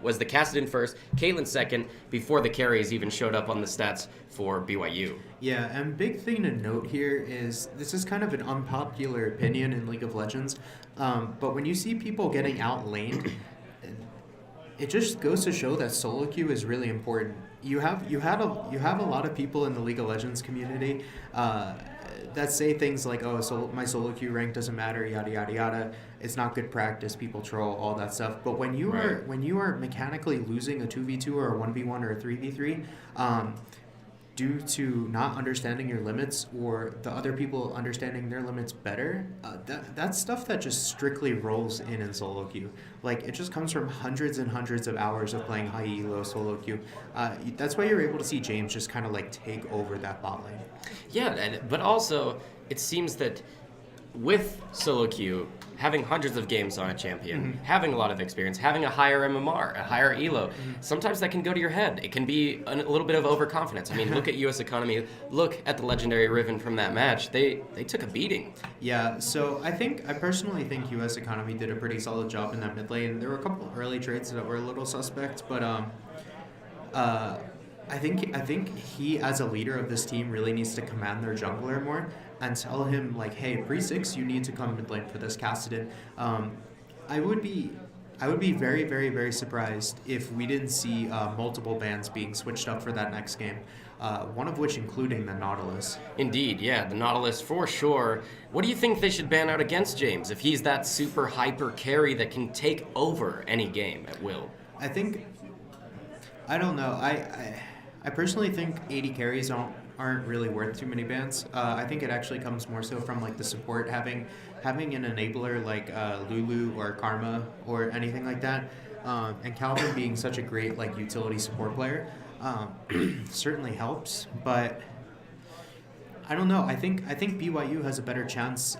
Was the Kassadin first, Caitlyn second, before the carries even showed up on the stats for BYU. Yeah, and big thing to note here is this is kind of an unpopular opinion in League of Legends, but when you see people getting outlaned, it just goes to show that solo queue is really important. You have a lot of people in the League of Legends community that say things like, "Oh, my solo queue rank doesn't matter," yada yada yada. It's not good practice. People troll, all that stuff. But when you are mechanically losing a 2v2 or a 1v1 or a 3v3, due to not understanding your limits or the other people understanding their limits better, that's stuff that just strictly rolls in solo queue. Like, it just comes from hundreds and hundreds of hours of playing high elo solo queue. That's why you're able to see James just kind of like take over that bot lane. Yeah, but also it seems that with solo queue, having hundreds of games on a champion, having a lot of experience, having a higher MMR, a higher elo, sometimes that can go to your head. It can be a little bit of overconfidence. I mean, look at US Economy, look at the legendary Riven from that match. They took a beating. Yeah, so I personally think US Economy did a pretty solid job in that mid lane. There were a couple early trades that were a little suspect, but I think he, as a leader of this team, really needs to command their jungler more and tell him, like, hey, pre-6, you need to come mid lane for this Kassadin. I would be very, very, very surprised if we didn't see multiple bans being switched up for that next game, one of which including the Nautilus. Indeed, yeah, the Nautilus for sure. What do you think they should ban out against James if he's that super hyper carry that can take over any game at will? I don't know. I personally think 80 carries aren't really worth too many bans. I think it actually comes more so from like the support having an enabler like Lulu or Karma or anything like that, and Calvin being such a great like utility support player certainly helps. But I don't know. I think BYU has a better chance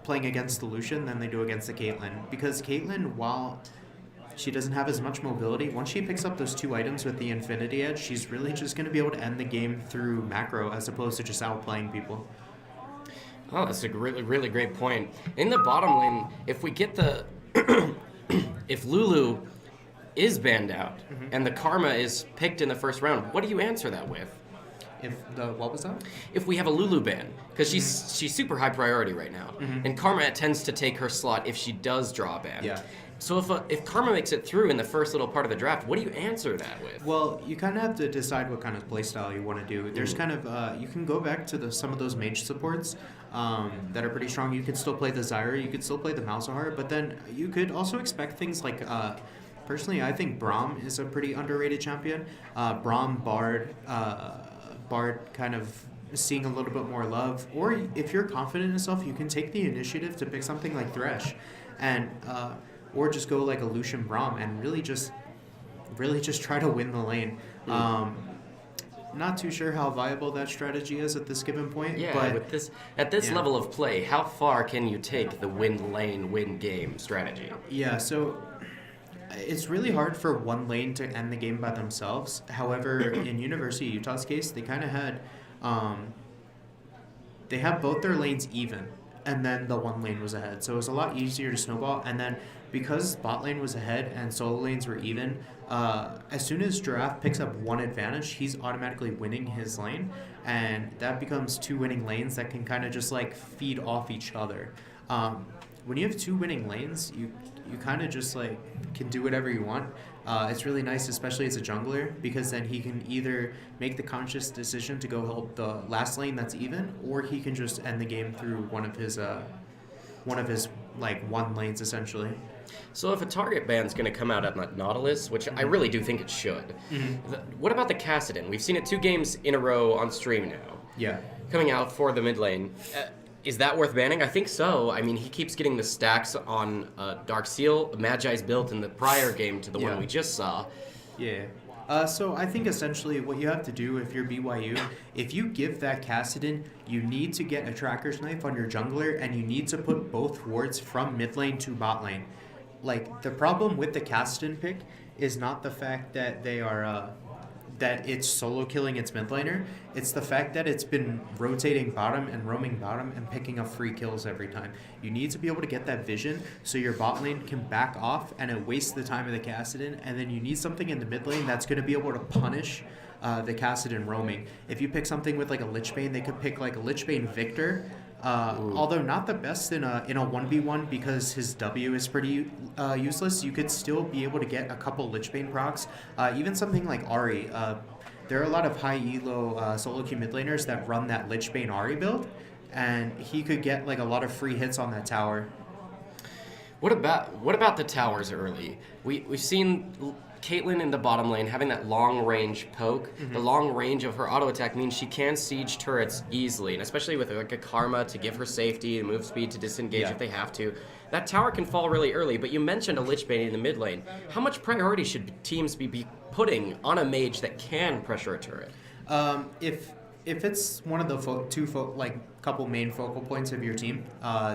playing against the Lucian than they do against the Caitlyn, because Caitlyn, while she doesn't have as much mobility, once she picks up those 2 items with the Infinity Edge, she's really just going to be able to end the game through macro as opposed to just outplaying people. Oh, that's a really, really great point. In the bottom lane, if we get the... if Lulu is banned out and the Karma is picked in the first round, what do you answer that with? What was that? If we have a Lulu ban, because she's super high priority right now, and Karma tends to take her slot if she does draw a ban. Yeah. So if Karma makes it through in the first little part of the draft, what do you answer that with? Well, you kind of have to decide what kind of playstyle you want to do. There's kind of you can go back to some of those mage supports that are pretty strong. You could still play the Zyra, you could still play the Malzahar, but then you could also expect things like personally, I think Braum is a pretty underrated champion. Braum, Bard kind of seeing a little bit more love. Or if you're confident in yourself, you can take the initiative to pick something like Thresh, and or just go like a Lucian Braum and really just try to win the lane. Not too sure how viable that strategy is at this given point. Yeah, but at this level of play, how far can you take the win lane, win game strategy? Yeah, so it's really hard for one lane to end the game by themselves. However, in University of Utah's case, they kind of had they have both their lanes even, and then the one lane was ahead. So it was a lot easier to snowball. And then because bot lane was ahead and solo lanes were even, as soon as Giraffe picks up one advantage, he's automatically winning his lane. And that becomes 2 winning lanes that can kind of just like feed off each other. When you have 2 winning lanes, you kind of just like can do whatever you want. It's really nice, especially as a jungler, because then he can either make the conscious decision to go help the last lane that's even, or he can just end the game through one of his like one lanes essentially. So if a target ban's going to come out at Nautilus, which I really do think it should, what about the Kassadin? We've seen it 2 games in a row on stream now. Yeah. Coming out for the mid lane. Is that worth banning? I think so. I mean, he keeps getting the stacks on Dark Seal. Magi's built in the prior game to the one we just saw. Yeah. So I think essentially what you have to do if you're BYU, if you give that Kassadin, you need to get a Tracker's Knife on your jungler, and you need to put both wards from mid lane to bot lane. Like, the problem with the Kassadin pick is not the fact that they are that it's solo killing its mid laner. It's the fact that it's been rotating bottom and roaming bottom and picking up free kills every time. You need to be able to get that vision so your bot lane can back off and it wastes the time of the Kassadin, and then you need something in the mid lane that's going to be able to punish the Kassadin roaming. If you pick something with like a Lichbane, they could pick like a Lichbane Victor, although not the best in a 1v1 because his W is pretty useless. You could still be able to get a couple Lichbane procs. Even something like Ahri. There are a lot of high elo solo queue mid laners that run that Lichbane Ahri build, and he could get like a lot of free hits on that tower. What about the towers early? We've seen Caitlyn in the bottom lane having that long range poke. The long range of her auto attack means she can siege turrets easily, and especially with like a Karma to give her safety and move speed to disengage if they have to. That tower can fall really early, but you mentioned a Lichbane in the mid lane. How much priority should teams be putting on a mage that can pressure a turret? If it's one of the couple main focal points of your team,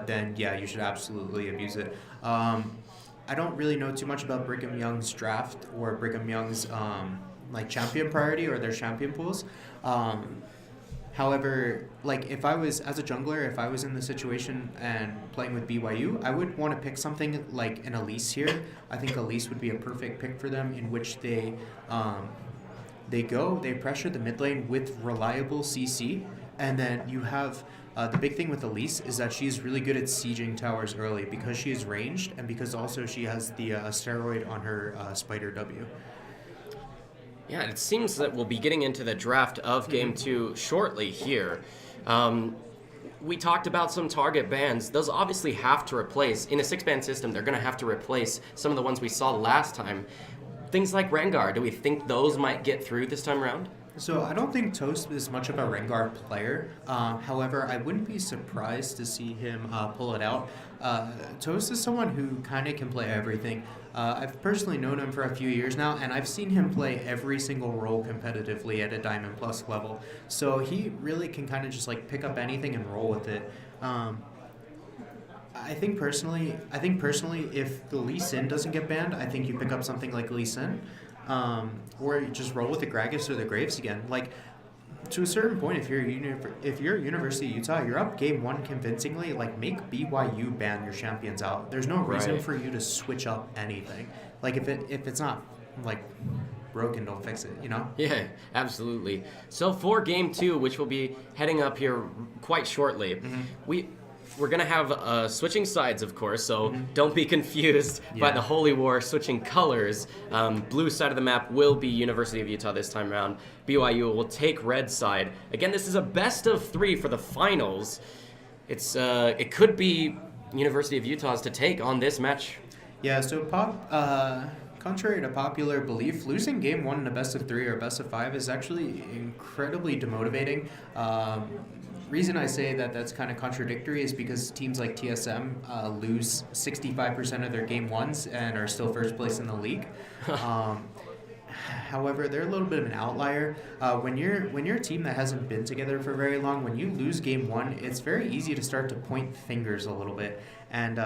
then yeah, you should absolutely abuse it. I don't really know too much about Brigham Young's draft or Brigham Young's like champion priority or their champion pools. However, like if I was as a jungler, if I was in the situation and playing with BYU, I would want to pick something like an Elise here. I think Elise would be a perfect pick for them, in which they pressure the mid lane with reliable CC, and then you have the big thing with Elise is that she's really good at sieging towers early because she is ranged and because also she has the steroid on her Spider W. Yeah, it seems that we'll be getting into the draft of Game 2 shortly here. We talked about some target bans. Those obviously have to replace, in a 6-ban system, they're going to have to replace some of the ones we saw last time. Things like Rengar, do we think those might get through this time around? So I don't think Toast is much of a Rengar player. However, I wouldn't be surprised to see him pull it out. Toast is someone who kind of can play everything. I've personally known him for a few years now, and I've seen him play every single role competitively at a Diamond Plus level. So he really can kind of just like pick up anything and roll with it. I think personally, if the Lee Sin doesn't get banned, I think you pick up something like Lee Sin, or you just roll with the Gragas or the Graves again. Like, to a certain point, if you're University of Utah, you're up game 1 convincingly. Like, make BYU ban your champions out. There's no reason for you to switch up anything. Like, if it's not like broken, don't fix it, you know? Yeah, absolutely. So for Game 2, which will be heading up here quite shortly, we're going to have switching sides, of course, so don't be confused by the Holy War switching colors. Blue side of the map will be University of Utah this time around. BYU will take red side. Again, this is a best of 3 for the finals. It could be University of Utah's to take on this match. Yeah, so contrary to popular belief, losing game 1 in a best of 3 or best of 5 is actually incredibly demotivating. Reason I say that that's kind of contradictory is because teams like TSM lose 65% of their game 1s and are still first place in the league. However, they're a little bit of an outlier. When you're a team that hasn't been together for very long, when you lose game 1, it's very easy to start to point fingers a little bit and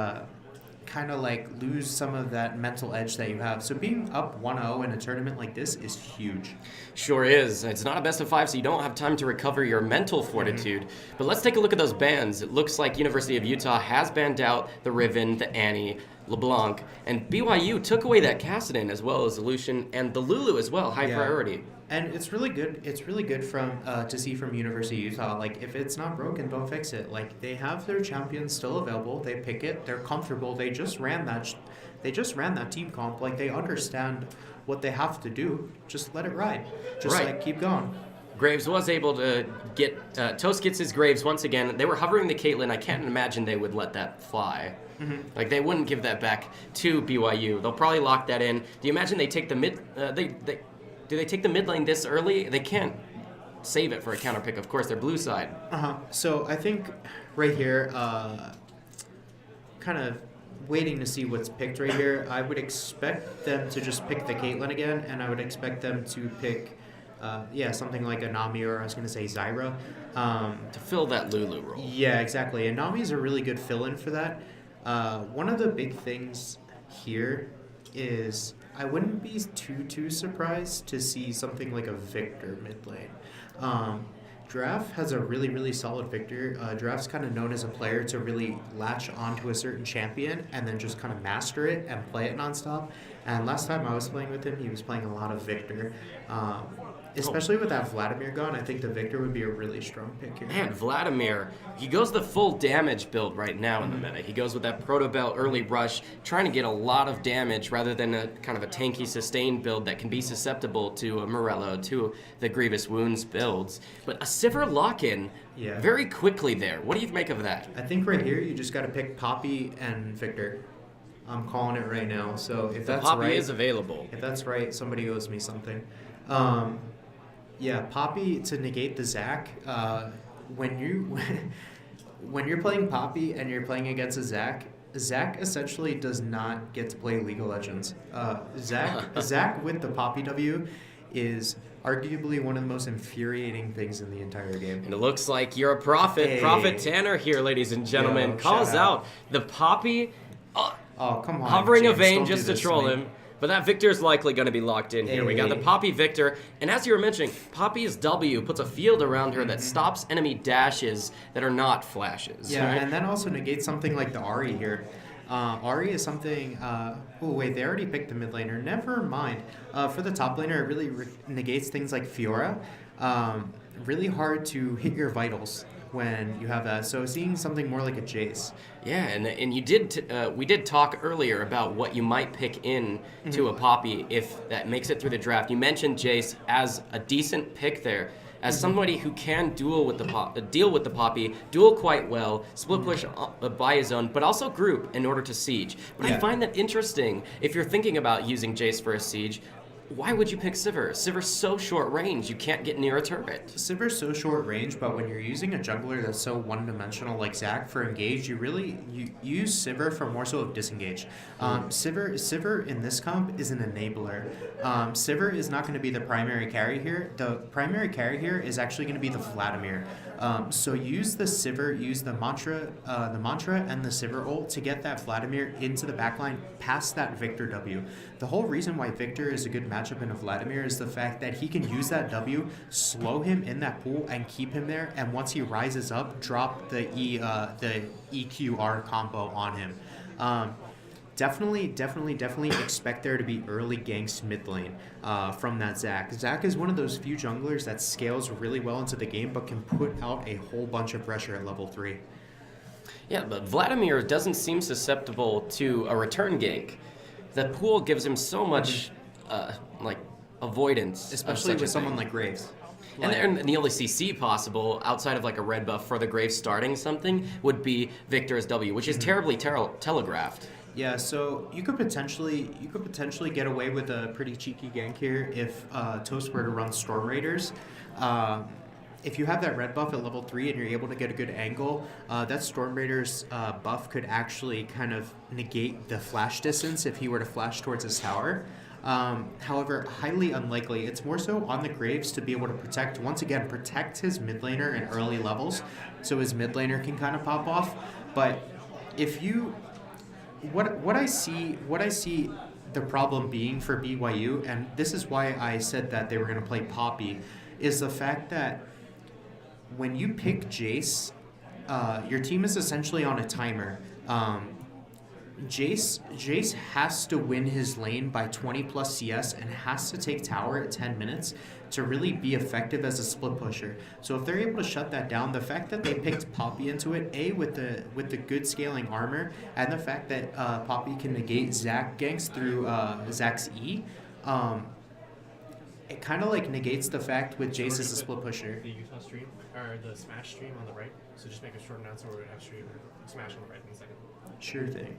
kind of like lose some of that mental edge that you have. So being up 1-0 in a tournament like this is huge. Sure is. It's not a best of 5, so you don't have time to recover your mental fortitude. But let's take a look at those bans. It looks like University of Utah has banned out the Riven, the Annie, LeBlanc, and BYU took away that Kassadin as well as the Lucian and the Lulu as well, high priority. And it's really good. It's really good to see from University of Utah. Like, if it's not broken, don't fix it. Like, they have their champions still available. They pick it. They're comfortable. They just ran that team comp. Like, they understand what they have to do. Just let it ride. Just like keep going. Graves was able to get Toast gets his Graves once again. They were hovering the Caitlyn. I can't imagine they would let that fly. Like, they wouldn't give that back to BYU. They'll probably lock that in. Do you imagine they take the mid? Do they take the mid lane this early? They can't save it for a counter pick. Of course, they're blue side. So I think right here, kind of waiting to see what's picked right here. I would expect them to just pick the Caitlyn again, and I would expect them to pick, something like a Nami, or I was going to say Zyra. To fill that Lulu role. Yeah, exactly. And Nami's a really good fill-in for that. One of the big things here is I wouldn't be too surprised to see something like a Victor mid lane. Draft has a really solid Victor. Draft's kind of known as a player to really latch onto a certain champion and then just kind of master it and play it nonstop. And last time I was playing with him, he was playing a lot of Victor. Especially with that Vladimir gun, I think the Victor would be a really strong pick here. Man, Vladimir, he goes the full damage build right now in the meta. He goes with that Proto Belt early rush, trying to get a lot of damage rather than a kind of a tanky sustained build that can be susceptible to a Morello, to the Grievous Wounds builds. But a Sivir lock-in very quickly there. What do you make of that? I think right here you just got to pick Poppy and Victor. I'm calling it right now. So if that's Poppy right, is available. If that's right, somebody owes me something. Poppy to negate the Zac. When you're playing Poppy and you're playing against a Zac essentially does not get to play League of Legends. Zac with the Poppy W is arguably one of the most infuriating things in the entire game. And it looks like you're a prophet. Hey. Prophet Tanner here, ladies and gentlemen, Yo, calls shout out out. the Poppy. Oh, come on. Hovering a James, vein don't just do to this troll me. him. But that Victor's likely going to be locked in here. We got the Poppy Victor. And as you were mentioning, Poppy's W puts a field around her that stops enemy dashes that are not flashes. Yeah, right? and then also negates something like the Ahri here. Ahri is something... they already picked the mid laner. Never mind. For the top laner, it really negates things like Fiora. Really hard to hit your vitals when you have that. So seeing something more like a Jace. Yeah, and you did. We did talk earlier about what you might pick in to a Poppy if that makes it through the draft. You mentioned Jace as a decent pick there, as somebody who can deal with the Poppy, duel quite well, split push by his own, but also group in order to siege. But I find that interesting. If you're thinking about using Jace for a siege, why would you pick Sivir? Sivir's so short range, you can't get near a turret. Sivir's so short range, but when you're using a jungler that's so one-dimensional like Zac for engage, you use Sivir for more so of disengage. Sivir in this comp is an enabler. Sivir is not going to be the primary carry here. The primary carry here is actually going to be the Vladimir. So use the Sivir, use the mantra and the Sivir ult to get that Vladimir into the backline past that Victor W. The whole reason why Victor is a good matchup in a Vladimir is the fact that he can use that W, slow him in that pool, and keep him there. And once he rises up, drop the EQR combo on him. Definitely expect there to be early ganks mid lane from that Zac. Zac is one of those few junglers that scales really well into the game, but can put out a whole bunch of pressure at level 3. Yeah, but Vladimir doesn't seem susceptible to a return gank. That pool gives him so much, avoidance. Especially with someone like Graves. And the only CC possible outside of like a red buff for the Graves starting something would be Victor's W, which is terribly telegraphed. Yeah, so you could potentially get away with a pretty cheeky gank here if Toast were to run Storm Raiders. If you have that red buff at level 3 and you're able to get a good angle, that Storm Raiders buff could actually kind of negate the flash distance if he were to flash towards his tower. However, highly unlikely. It's more so on the Graves to be able to protect his mid laner in early levels, so his mid laner can kind of pop off. But if you... What I see the problem being for BYU, and this is why I said that they were going to play Poppy, is the fact that when you pick Jace, your team is essentially on a timer. Jace has to win his lane by 20 plus CS and has to take tower at 10 minutes to really be effective as a split pusher. So if they're able to shut that down, the fact that they picked Poppy into it, with the good scaling armor, and the fact that Poppy can negate Zac ganks through Zac's E, it kind of like negates the fact with Jace as a split pusher. The Utah stream, or the Smash stream on the right, so just make a short announcement where we have stream Smash on the right in a second. Sure thing.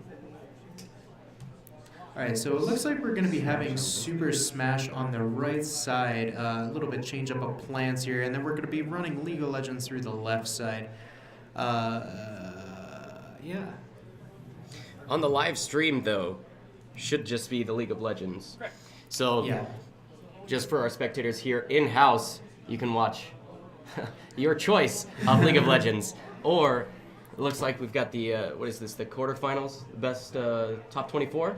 Alright, so it looks like we're going to be having Super Smash on the right side. A little bit change up of plans here, and then we're going to be running League of Legends through the left side. Yeah. On the live stream, though, should just be the League of Legends. Correct. So, Yeah. just for our spectators here in-house, you can watch your choice of League of Legends. Or, it looks like we've got the, what is this, the quarterfinals? The best top 24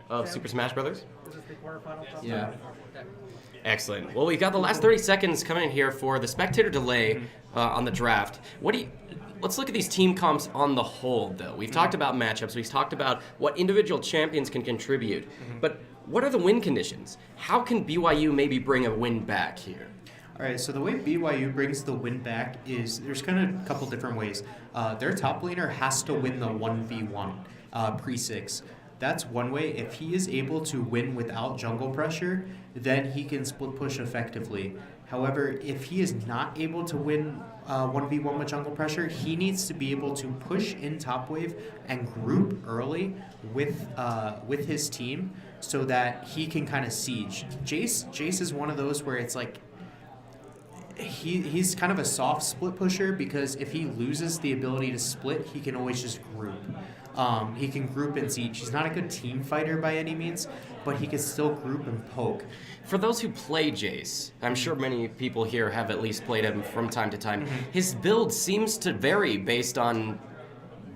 of Super Smash Brothers? This is the quarterfinal. Yeah. Okay. Excellent. Well, we've got the last 30 seconds coming in here for the spectator delay on the draft. Let's look at these team comps on the whole, though. We've talked about matchups. We've talked about what individual champions can contribute. But what are the win conditions? How can BYU maybe bring a win back here? All right, so the way BYU brings the win back is there's kind of a couple different ways. Their top laner has to win the 1v1 pre-6. That's one way. If he is able to win without jungle pressure, then he can split push effectively. However, if he is not able to win 1v1 with jungle pressure, he needs to be able to push in top wave and group early with his team so that he can kind of siege. Jace is one of those where it's like he's kind of a soft split pusher because if he loses the ability to split, he can always just group. He can group and siege. He's not a good team fighter by any means, but he can still group and poke. For those who play Jace, I'm sure many people here have at least played him from time to time. His build seems to vary based on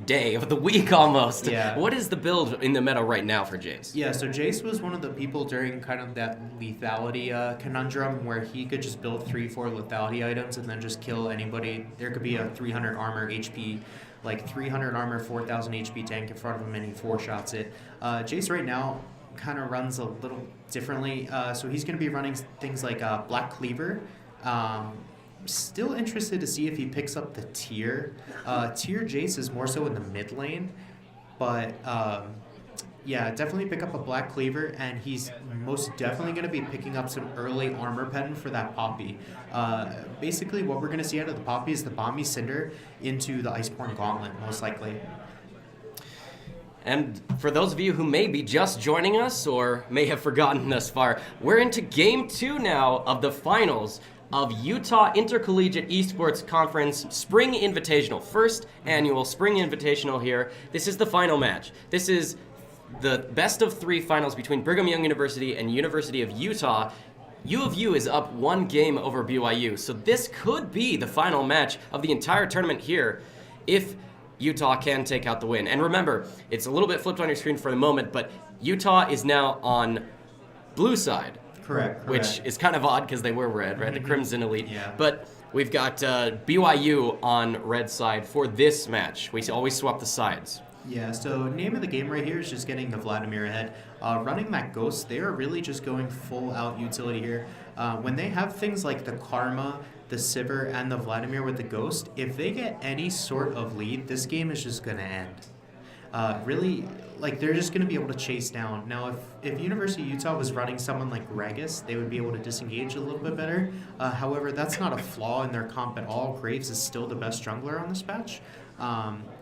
day of the week almost. Yeah. What is the build in the meta right now for Jace? Yeah, so Jace was one of the people during kind of that lethality conundrum where he could just build 3-4 lethality items and then just kill anybody. There could be a 300 armor HP, like 300 armor, 4,000 HP tank in front of him and he 4-shots it. Jace right now kind of runs a little differently. So he's going to be running things like Black Cleaver. Still interested to see if he picks up the tier. Tier Jace is more so in the mid lane, but yeah, definitely pick up a Black Cleaver, and he's most definitely going to be picking up some early armor pen for that Poppy. Basically, what we're going to see out of the Poppy is the Bomby Cinder into the Iceborne Gauntlet, most likely. And for those of you who may be just joining us or may have forgotten thus far, we're into Game 2 now of the finals of Utah Intercollegiate Esports Conference Spring Invitational. First annual Spring Invitational here. This is the final match. This is the best of 3 finals between Brigham Young University and University of Utah. U of U is up 1 game over BYU, so this could be the final match of the entire tournament here if Utah can take out the win. And remember, it's a little bit flipped on your screen for the moment, but Utah is now on blue side. Correct. Which is kind of odd because they were red, right? The Crimson Elite. Yeah. But we've got BYU on red side for this match. We always swap the sides. Yeah, so name of the game right here is just getting the Vladimir ahead. Running that Ghost, they are really just going full out utility here. When they have things like the Karma, the Sivir, and the Vladimir with the Ghost, if they get any sort of lead, this game is just going to end. Really, like, they're just going to be able to chase down. Now, if University of Utah was running someone like Gragas, they would be able to disengage a little bit better. However, that's not a flaw in their comp at all. Graves is still the best jungler on this patch.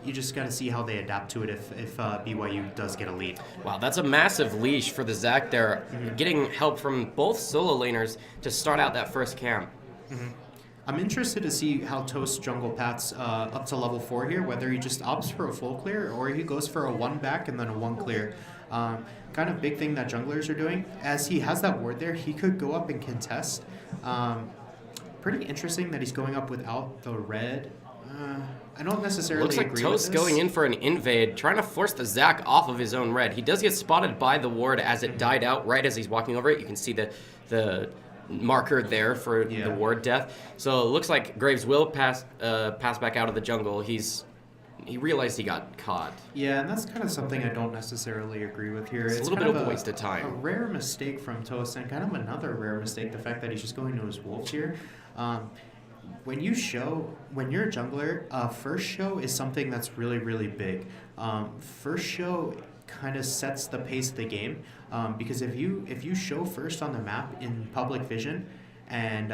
You just got to see how they adapt to it if BYU does get a lead. Wow, that's a massive leash for the Zac there, getting help from both solo laners to start out that first camp. I'm interested to see how Toast jungle paths up to level 4 here, whether he just opts for a full clear or he goes for a 1 back and then a 1 clear. Kind of big thing that junglers are doing. As he has that ward there, he could go up and contest. Pretty interesting that he's going up without the red. I don't necessarily Looks like agree Toast with this. going in for an invade, trying to force the Zac off of his own red. He does get spotted by the ward as it died out right as he's walking over it. You can see the marker there for the ward death. So it looks like Graves will pass back out of the jungle. He realized he got caught. Yeah, and that's kind of something I don't necessarily agree with here. It's a little kind bit of a waste of time. A rare mistake from Toast, and kind of another rare mistake, the fact that he's just going to his wolves here. When you're a jungler, first show is something that's really, really big. First show kind of sets the pace of the game, because if you show first on the map in public vision, and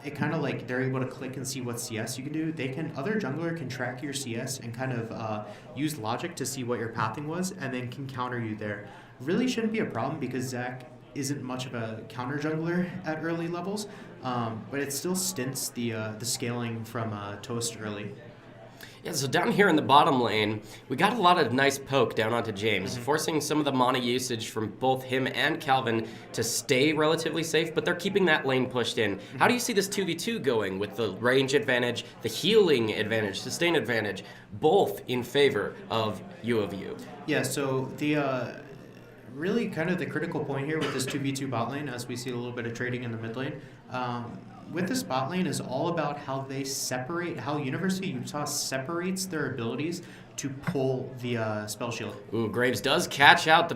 it kind of like they're able to click and see what CS you can do. Other jungler can track your CS and kind of use logic to see what your pathing was, and then can counter you there. really shouldn't be a problem because Zach isn't much of a counter jungler at early levels, but it still stints the scaling from Toast early. Yeah, so down here in the bottom lane, we got a lot of nice poke down onto James, forcing some of the mana usage from both him and Calvin to stay relatively safe, but they're keeping that lane pushed in. How do you see this 2v2 going with the range advantage, the healing advantage, sustain advantage, both in favor of U of U? Yeah, so the really kind of the critical point here with this 2v2 bot lane, as we see a little bit of trading in the mid lane, with this bot lane is all about how they separate, how University of Utah separates their abilities to pull the spell shield. Ooh, Graves does catch out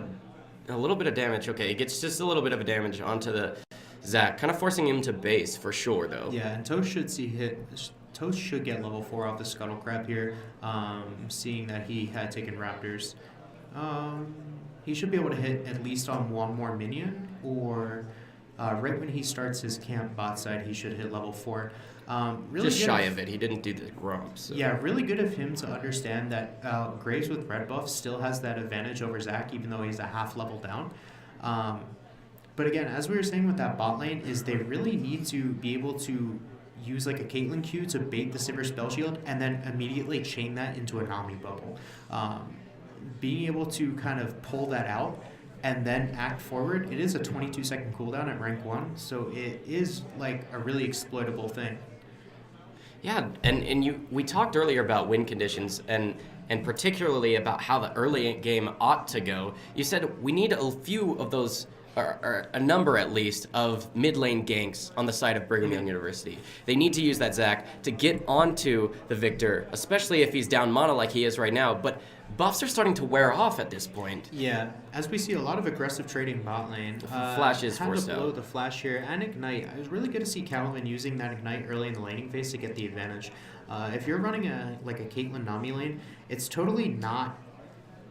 a little bit of damage. Okay, he gets just a little bit of a damage onto the Zach, kind of forcing him to base for sure, though. Yeah, and Toast should get level 4 off the Scuttle Crab here, seeing that he had taken Raptors. He should be able to hit at least on one more minion, or right when he starts his camp bot side, he should hit level 4. Really just shy of it. He didn't do the grump. So. Yeah, really good of him to understand that Graves with red buff still has that advantage over Zach, even though he's a half level down. But again, as we were saying with that bot lane, is they really need to be able to use like a Caitlyn Q to bait the Sivir spell shield and then immediately chain that into a Nami bubble. Being able to kind of pull that out and then act forward, it is a 22-second cooldown at rank 1, so it is like a really exploitable thing. Yeah, and we talked earlier about win conditions and particularly about how the early game ought to go. You said we need a few of those, or a number at least, of mid lane ganks on the side of Brigham Young University. They need to use that Zach to get onto the Victor, especially if he's down mana like he is right now, but buffs are starting to wear off at this point. Yeah, as we see a lot of aggressive trading bot lane. Flash is forced out. Blow out. the flash here and Ignite. It was really good to see Calvin using that Ignite early in the laning phase to get the advantage. If you're running a Caitlyn Nami lane, it's totally not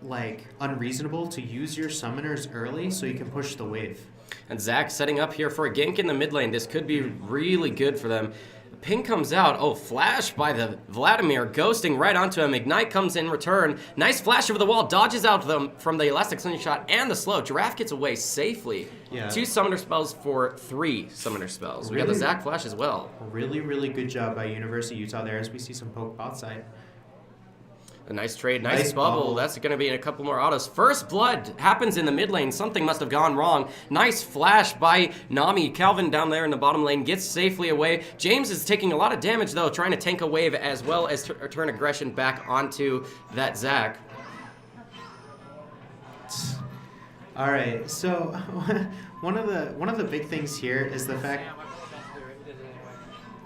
like unreasonable to use your summoners early so you can push the wave. And Zach setting up here for a gank in the mid lane. This could be really good for them. Ping comes out. Oh, flash by the Vladimir, ghosting right onto him. Ignite comes in return. Nice flash over the wall, dodges out from the elastic slingshot and the slow. Giraffe gets away safely. Yeah. 2 summoner spells for 3 summoner spells. We got the Zach flash as well. Really, really good job by University of Utah there as we see some poke bot side. A nice trade, nice bubble. That's going to be in a couple more autos. First blood happens in the mid lane. Something must have gone wrong. Nice flash by Nami. Calvin down there in the bottom lane gets safely away. James is taking a lot of damage, though, trying to tank a wave as well as turn aggression back onto that Zach. All right, so one of the big things here is the fact,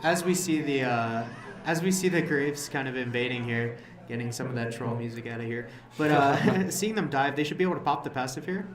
as we see the Graves kind of invading here, getting some of that troll music out of here. But seeing them dive, they should be able to pop the passive here.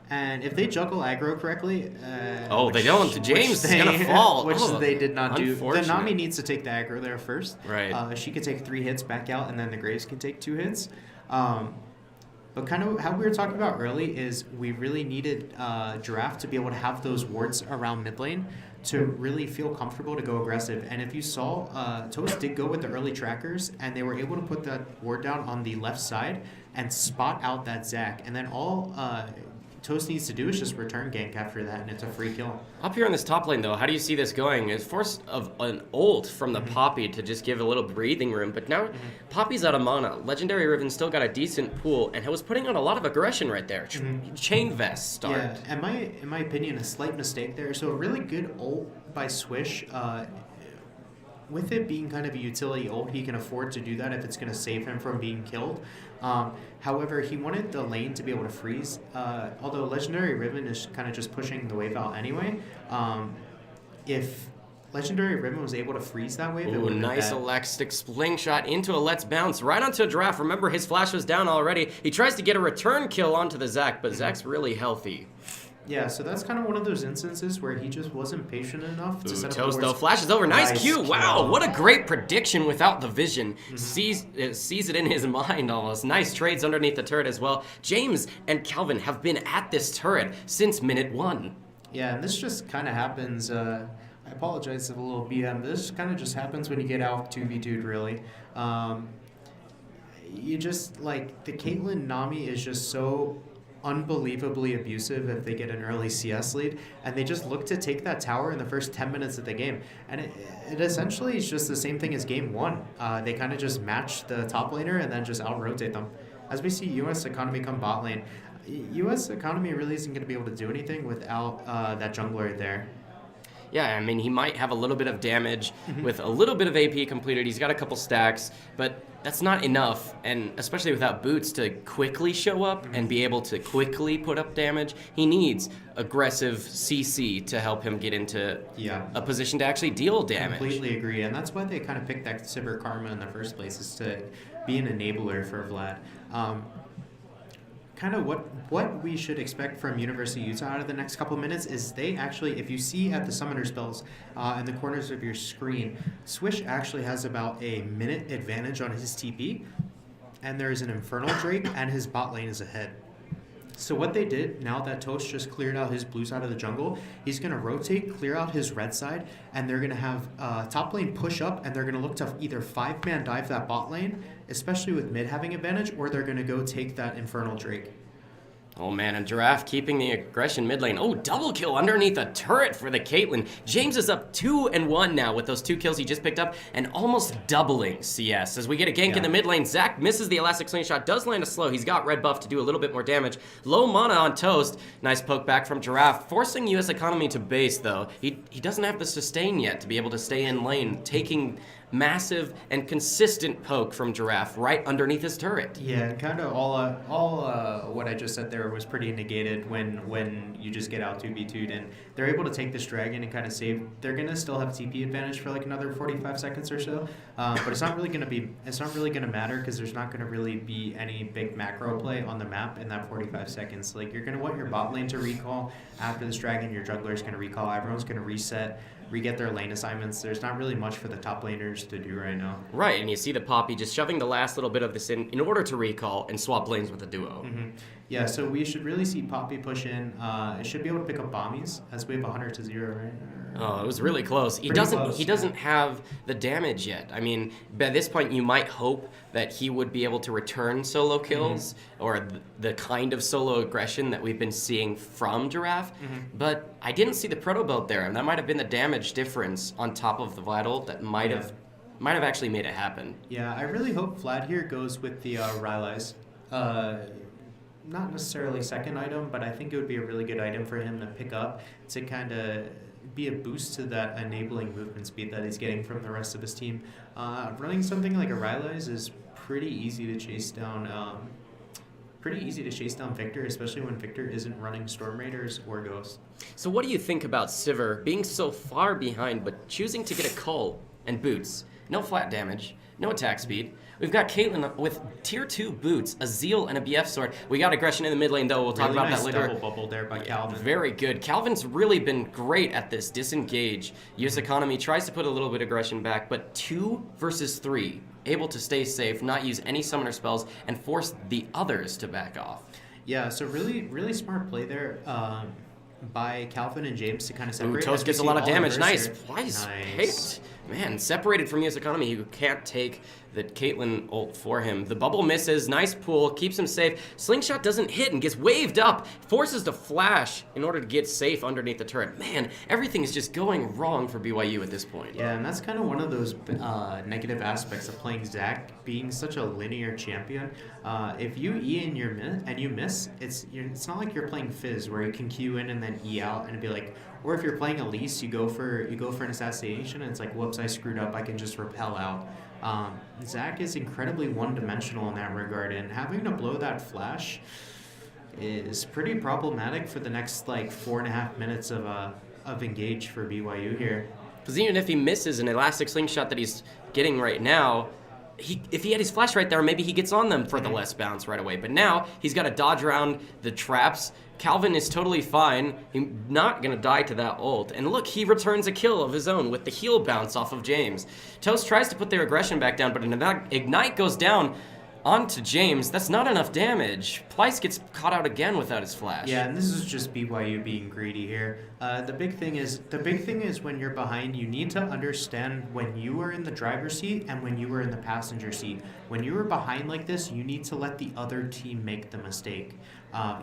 And if they juggle aggro correctly... they don't. James is going to fall. Which they did not do. The Nami Unfortunate. needs to take the aggro there first. Right. She could take 3 hits back out, and then the Graves can take 2 hits. But kind of how we were talking about early is we really needed Giraffe to be able to have those wards around mid lane to really feel comfortable to go aggressive. And if you saw, Toast did go with the early trackers, and they were able to put that ward down on the left side and spot out that Zach. And then all Toast needs to do is just return gank after that, and it's a free kill. Up here in this top lane, though, how do you see this going? It's forced of an ult from the Poppy to just give a little breathing room, but now Poppy's out of mana. Legendary Riven still got a decent pool, and was putting on a lot of aggression right there. Chain Vest start. Yeah, and in my opinion, a slight mistake there. So a really good ult by Swish. With it being kind of a utility ult, he can afford to do that if it's going to save him from being killed. However, he wanted the lane to be able to freeze. Although Legendary Riven is kind of just pushing the wave out anyway. If Legendary Riven was able to freeze that wave, it would have nice elastic sling shot into a Let's Bounce right onto a Giraffe. Remember, his flash was down already. He tries to get a return kill onto the Zach, but Zach's really healthy. Yeah, so that's kind of one of those instances where he just wasn't patient enough to set up Toast, the though, wards. flashes over. Nice Q. kill. Wow, what a great prediction without the vision. Sees it in his mind almost. Nice trades underneath the turret as well. James and Calvin have been at this turret since minute 1. Yeah, and this just kind of happens. I apologize if a little BM. This kind of just happens when you get out 2v2'd, really. You just, like, the Caitlyn Nami is just so unbelievably abusive if they get an early CS lead, and they just look to take that tower in the first 10 minutes of the game. And it essentially is just the same thing as game one. They kind of just match the top laner and then just out-rotate them. As we see US Economy come bot lane, US Economy really isn't going to be able to do anything without that jungler there. Yeah, I mean, he might have a little bit of damage with a little bit of AP completed. He's got a couple stacks, but that's not enough, and especially without boots to quickly show up and be able to quickly put up damage. He needs aggressive CC to help him get into a position to actually deal damage. Completely agree, and that's why they kind of picked that Sivir Karma in the first place, is to be an enabler for Vlad. Kind of what we should expect from University of Utah out of the next couple of minutes is they actually, if you see at the summoner spells in the corners of your screen, Swish actually has about a minute advantage on his TP, and there's an Infernal Drake, and his bot lane is ahead. So what they did, now that Toast just cleared out his blue side of the jungle, he's going to rotate, clear out his red side, and they're going to have top lane push up, and they're going to look to either 5-man dive that bot lane, especially with mid having advantage, or they're going to go take that Infernal Drake. Oh man, and Giraffe keeping the aggression mid lane. Oh, double kill underneath a turret for the Caitlyn. James is up 2-1 now with those 2 kills he just picked up, and almost doubling CS. As we get a gank in the mid lane, Zach misses the elastic slingshot, does land a slow. He's got red buff to do a little bit more damage. Low mana on Toast. Nice poke back from Giraffe, forcing US Economy to base though. He doesn't have the sustain yet to be able to stay in lane, taking massive and consistent poke from Giraffe right underneath his turret. Yeah, kind of all what I just said there was pretty negated when you just get out 2v2'd, and they're able to take this dragon and kind of save. They're gonna still have TP advantage for like another 45 seconds or so, but it's not really gonna matter because there's not gonna really be any big macro play on the map in that 45 seconds. Like, you're gonna want your bot lane to recall after this dragon. Your jungler's gonna recall. Everyone's gonna reset, re-get their lane assignments. There's not really much for the top laners to do right now. Right, and you see the Poppy just shoving the last little bit of this in order to recall and swap lanes with a duo. Yeah, so we should really see Poppy push in. It should be able to pick up bombies as we have 100-0, right? Oh, it was really close. He doesn't have the damage yet. I mean, by this point you might hope that he would be able to return solo kills or the kind of solo aggression that we've been seeing from Giraffe, but I didn't see the proto build there, and that might have been the damage difference on top of the vital that might have actually made it happen. Yeah, I really hope Vlad here goes with the Rylai's. Not necessarily second item, but I think it would be a really good item for him to pick up to kind of be a boost to that enabling movement speed that he's getting from the rest of his team. Running something like a Rylai's is pretty easy to chase down. Victor, especially when Victor isn't running Storm Raiders or Ghosts. So what do you think about Sivir being so far behind but choosing to get a cull and boots? No flat damage, no attack speed. We've got Caitlyn with tier 2 boots, a Zeal, and a BF sword. We got aggression in the mid lane though. We'll talk about that later. Double bubble there by Calvin. Very good. Calvin's really been great at this disengage. US Economy tries to put a little bit of aggression back, but 2 versus 3, able to stay safe, not use any summoner spells, and force the others to back off. Yeah, so really smart play there by Calvin and James to kind of separate. Toast gets a lot of damage. Nice. Twice picked. Man, separated from US Economy, who can't take the Caitlyn ult for him. The bubble misses. Nice pull. Keeps him safe. Slingshot doesn't hit and gets waved up. Forces to flash in order to get safe underneath the turret. Man, everything is just going wrong for BYU at this point. Yeah, and that's kind of one of those negative aspects of playing Zach being such a linear champion. If you E and you miss, it's not like you're playing Fizz where you can Q in and then E out and it'd be like, or if you're playing Elise, you go for an assassination and it's like, whoops, I screwed up. I can just repel out. Zach is incredibly one-dimensional in that regard, and having to blow that flash is pretty problematic for the next like 4.5 minutes of engage for BYU here. Because even if he misses an elastic slingshot that he's getting right now, if he had his flash right there, maybe he gets on them for the less bounce right away. But now he's got to dodge around the traps. Calvin is totally fine. He's not going to die to that ult. And look, he returns a kill of his own with the heal bounce off of James. Toast tries to put their aggression back down, but an Ignite goes down onto James. That's not enough damage. Plyce gets caught out again without his flash. Yeah, and this is just BYU being greedy here. The big thing is when you're behind, you need to understand when you are in the driver's seat and when you are in the passenger seat. When you are behind like this, you need to let the other team make the mistake.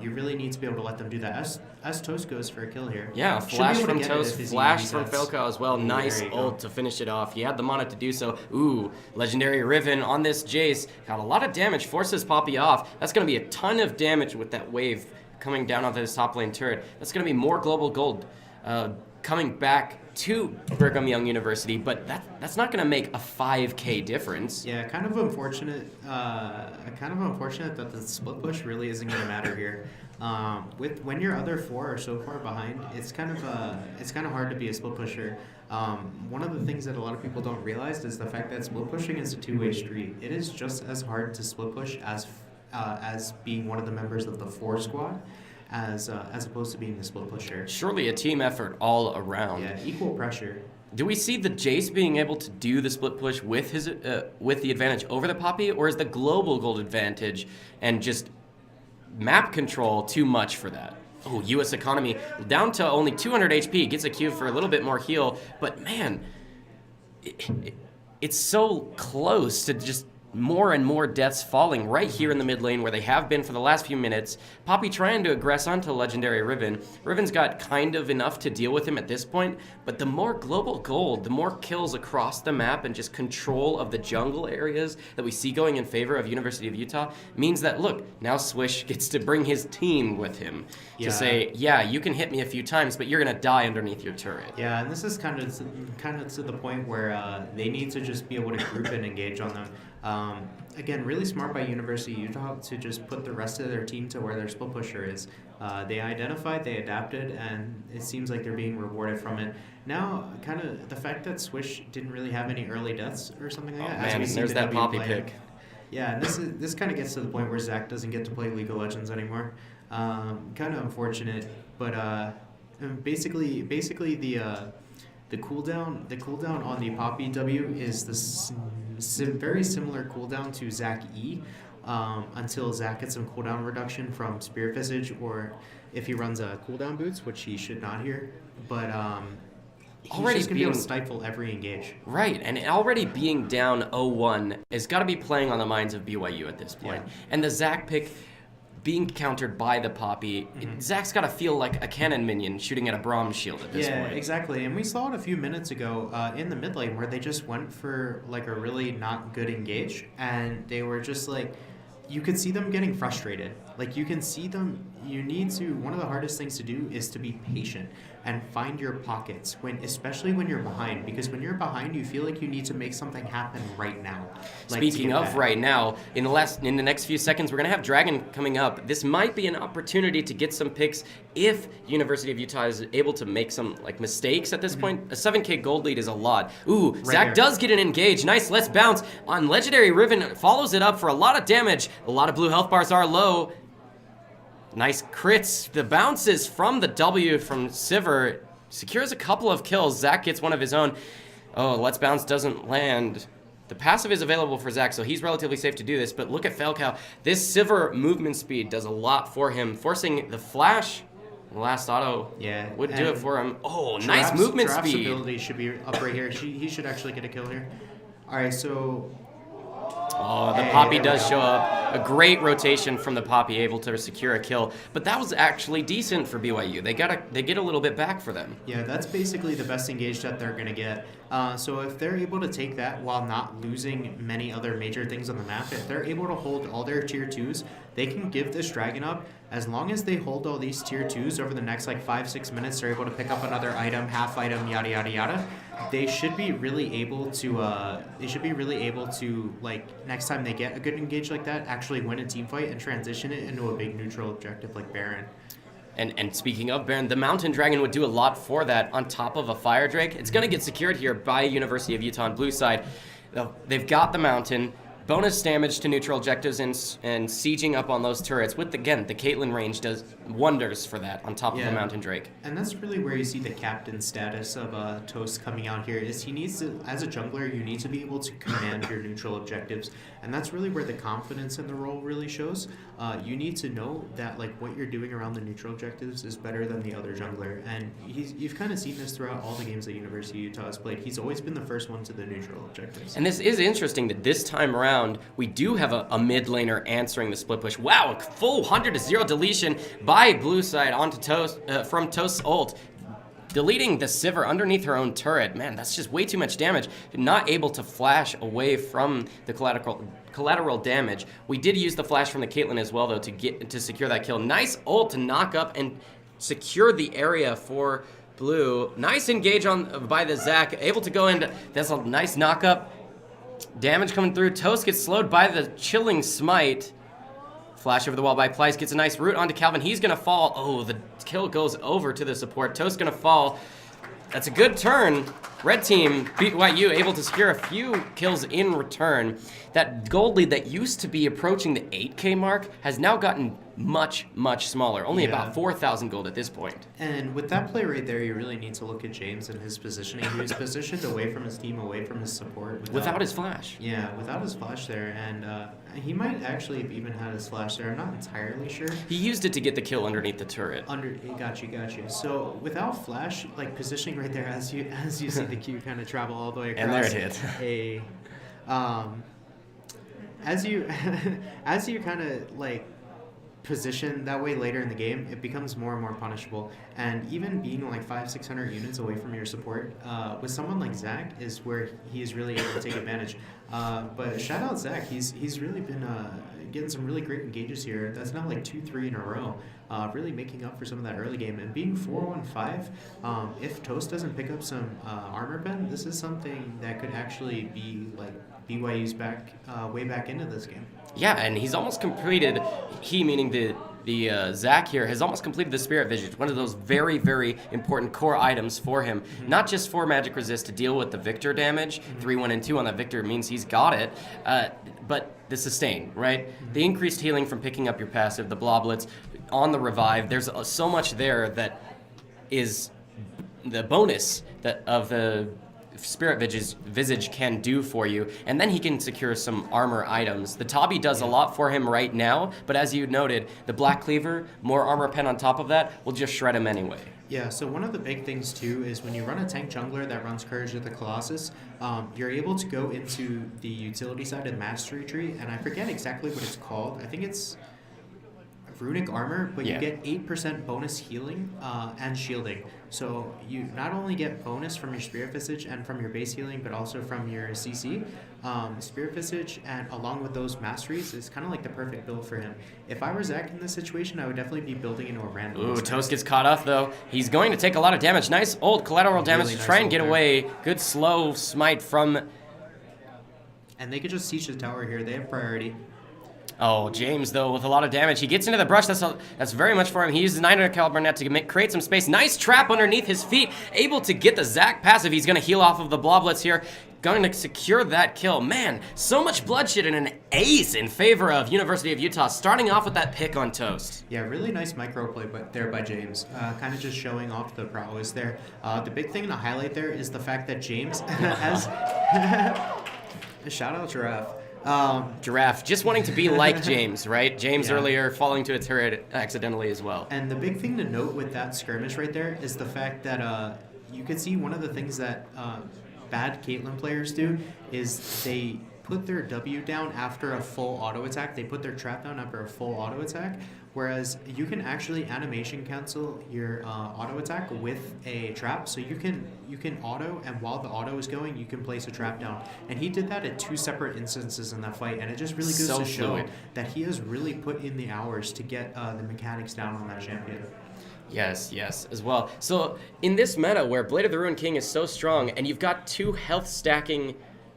You really need to be able to let them do that. As Toast goes for a kill here. Yeah, Should be flash able to from get it Toast, if his flash EV from sets. Falco as well. Ooh, Nice there you ult go. to finish it off. He had the mana to do so. Ooh, Legendary Riven on this Jace. Got a lot of damage, forces Poppy off. That's going to be a ton of damage with that wave coming down onto this top lane turret. That's going to be more global gold coming back to Brigham Young University, but that's not going to make a 5K difference. Yeah, kind of unfortunate. That the split push really isn't going to matter here. When your other four are so far behind, it's kind of hard to be a split pusher. One of the things that a lot of people don't realize is the fact that split pushing is a two-way street. It is just as hard to split push as being one of the members of the 4 squad. As opposed to being the split pusher. Surely a team effort all around. Yeah, equal pressure. Do we see the Jace being able to do the split push with his with the advantage over the Poppy, or is the global gold advantage and just map control too much for that? Oh, U.S. economy down to only 200 HP, gets a Q for a little bit more heal, but man, it's so close to just more and more deaths falling right here in the mid lane where they have been for the last few minutes. Poppy trying to aggress onto Legendary Riven. Riven's got kind of enough to deal with him at this point, but the more global gold, the more kills across the map and just control of the jungle areas that we see going in favor of University of Utah means that, look, now Swish gets to bring his team with him to say, yeah, you can hit me a few times, but you're going to die underneath your turret. Yeah, and this is kind of to the point where they need to just be able to group and engage on them. Again, really smart by University of Utah to just put the rest of their team to where their split pusher is. They identified, they adapted, and it seems like they're being rewarded from it. Now, kind of the fact that Swish didn't really have any early deaths or something like that. Man, there's that Poppy pick. Yeah, and this kind of gets to the point where Zach doesn't get to play League of Legends anymore. Kind of unfortunate, but basically the cooldown on the Poppy W is this very similar cooldown to Zach E, until Zach gets some cooldown reduction from Spirit Visage, or if he runs a cooldown boots, which he should not here. But he's already just going to be able to stifle every engage. Right, and already being down 0-1 has got to be playing on the minds of BYU at this point. Yeah. And the Zach pick being countered by the Poppy, Zach's got to feel like a cannon minion shooting at a Braum shield at this point. Yeah, exactly. And we saw it a few minutes ago in the mid lane where they just went for like a really not good engage, and they were just like, you could see them getting frustrated. Like you can see them, one of the hardest things to do is to be patient and find your pockets, especially when you're behind, because when you're behind, you feel like you need to make something happen right now. Speaking of right now, in the next few seconds, we're going to have Dragon coming up. This might be an opportunity to get some picks if University of Utah is able to make some mistakes at this point. A 7K gold lead is a lot. Ooh, right, Zach does get an engage. Nice, let's bounce on Legendary Riven. Follows it up for a lot of damage. A lot of blue health bars are low. Nice crits. The bounces from the W from Sivir secures a couple of kills. Zach gets one of his own. Oh, Let's Bounce doesn't land. The passive is available for Zach, so he's relatively safe to do this, but look at Falco. This Sivir movement speed does a lot for him, forcing the flash. The last auto would do it for him. Oh, nice movement Giraffe's speed. Ability should be up right here. He should actually get a kill here. All right, so... Oh, the Poppy does show up. A great rotation from the Poppy, able to secure a kill. But that was actually decent for BYU. They get a little bit back for them. Yeah, that's basically the best engage that they're going to get. So if they're able to take that while not losing many other major things on the map, if they're able to hold all their tier 2s, they can give this Dragon up. As long as they hold all these tier 2s over the next 5-6 minutes, they're able to pick up another item, half item, yada yada yada. They should be really able to next time they get a good engage like that, actually win a team fight and transition it into a big neutral objective like Baron. And speaking of Baron, the Mountain Dragon would do a lot for that on top of a Fire Drake. It's going to get secured here by University of Utah on blue side. They've got the Mountain. Bonus damage to neutral objectives and sieging up on those turrets. With, again, the Caitlyn range does wonders for that on top of the Mountain Drake. And that's really where you see the captain status of Toast coming out here, is he needs to, as a jungler, you need to be able to command your neutral objectives. And that's really where the confidence in the role really shows. You need to know that what you're doing around the neutral objectives is better than the other jungler. And you've kind of seen this throughout all the games that University of Utah has played. He's always been the first one to the neutral objectives. And this is interesting that this time around, around. We do have a mid laner answering the split push. Wow, a full 100-0 deletion by blue side onto Toast from Toast's ult. Deleting the Sivir underneath her own turret. Man, that's just way too much damage. Not able to flash away from the collateral damage. We did use the flash from the Caitlyn as well, though, to secure that kill. Nice ult to knock up and secure the area for blue. Nice engage by the Zac. Able to go in. That's a nice knock up. Damage coming through. Toast gets slowed by the chilling smite. Flash over the wall by Plyce, gets a nice root onto Calvin. He's going to fall. Oh, the kill goes over to the support. Toast going to fall. That's a good turn. Red team, BYU, able to secure a few kills in return. That gold lead that used to be approaching the 8K mark has now gotten much, much smaller. Only about 4,000 gold at this point. And with that play right there, you really need to look at James and his positioning. He was positioned away from his team, away from his support. Without his flash. Yeah, without his flash there. And he might actually have even had his flash there. I'm not entirely sure. He used it to get the kill underneath the turret. Got you. So without flash, like positioning right there, as you see the Q kind of travel all the way across. And there it is. As you kind of like position that way later in the game, it becomes more and more punishable. And even being like 500-600 units away from your support with someone like Zac is where he is really able to take advantage. But shout out Zac, he's really been getting some really great engages here. That's now like 2-3 in a row. Really making up for some of that early game. And being 4-1-5, if Toast doesn't pick up some armor pen, this is something that could actually be like BYU's way back into this game. Yeah, and he's almost completed, he meaning the Zac here, has almost completed the Spirit Vision, one of those very, very important core items for him. Mm-hmm. Not just for Magic Resist to deal with the Victor damage, 3-1 and 2 on that Victor means he's got it, but the sustain, right? Mm-hmm. The increased healing from picking up your passive, the Bloblets, on the revive, there's so much there that is the bonus of the Spirit Visage can do for you, and then he can secure some armor items. The Tabi does a lot for him right now, but as you noted, the Black Cleaver, more armor pen on top of that, will just shred him anyway. Yeah, so one of the big things too is when you run a tank jungler that runs Courage of the Colossus, you're able to go into the utility side of Mastery Tree, and I forget exactly what it's called. I think it's Runic Armor, but you get 8% bonus healing and shielding. So you not only get bonus from your Spirit Visage and from your base healing, but also from your CC. Spirit Visage and along with those masteries is kind of like the perfect build for him. If I were Zac in this situation, I would definitely be building into a random. Ooh, Toast gets caught off though. He's going to take a lot of damage. Nice old collateral damage to try and get away. Good slow smite from. And they could just siege the tower here. They have priority. Oh, James, though, with a lot of damage. He gets into the brush. That's very much for him. He uses 900 caliber net to create some space. Nice trap underneath his feet. Able to get the Zac passive. He's going to heal off of the Bloblets here. Going to secure that kill. Man, so much bloodshed and an ace in favor of University of Utah. Starting off with that pick on Toast. Yeah, really nice micro play there by James. Kind of just showing off the prowess there. The big thing to highlight there is the fact that James has... Shout out Giraffe. Giraffe, just wanting to be like James, right? James earlier falling to a turret accidentally as well. And the big thing to note with that skirmish right there is the fact that you could see one of the things that bad Caitlyn players do is they put their W down after a full auto attack. They put their trap down after a full auto attack, whereas you can actually animation cancel your auto attack with a trap. So you can auto, and while the auto is going, you can place a trap down. And he did that at 2 separate instances in that fight, and it just really goes to show that he has really put in the hours to get the mechanics down on that champion. Yes, as well. So in this meta where Blade of the Ruined King is so strong, and you've got 2 health stacking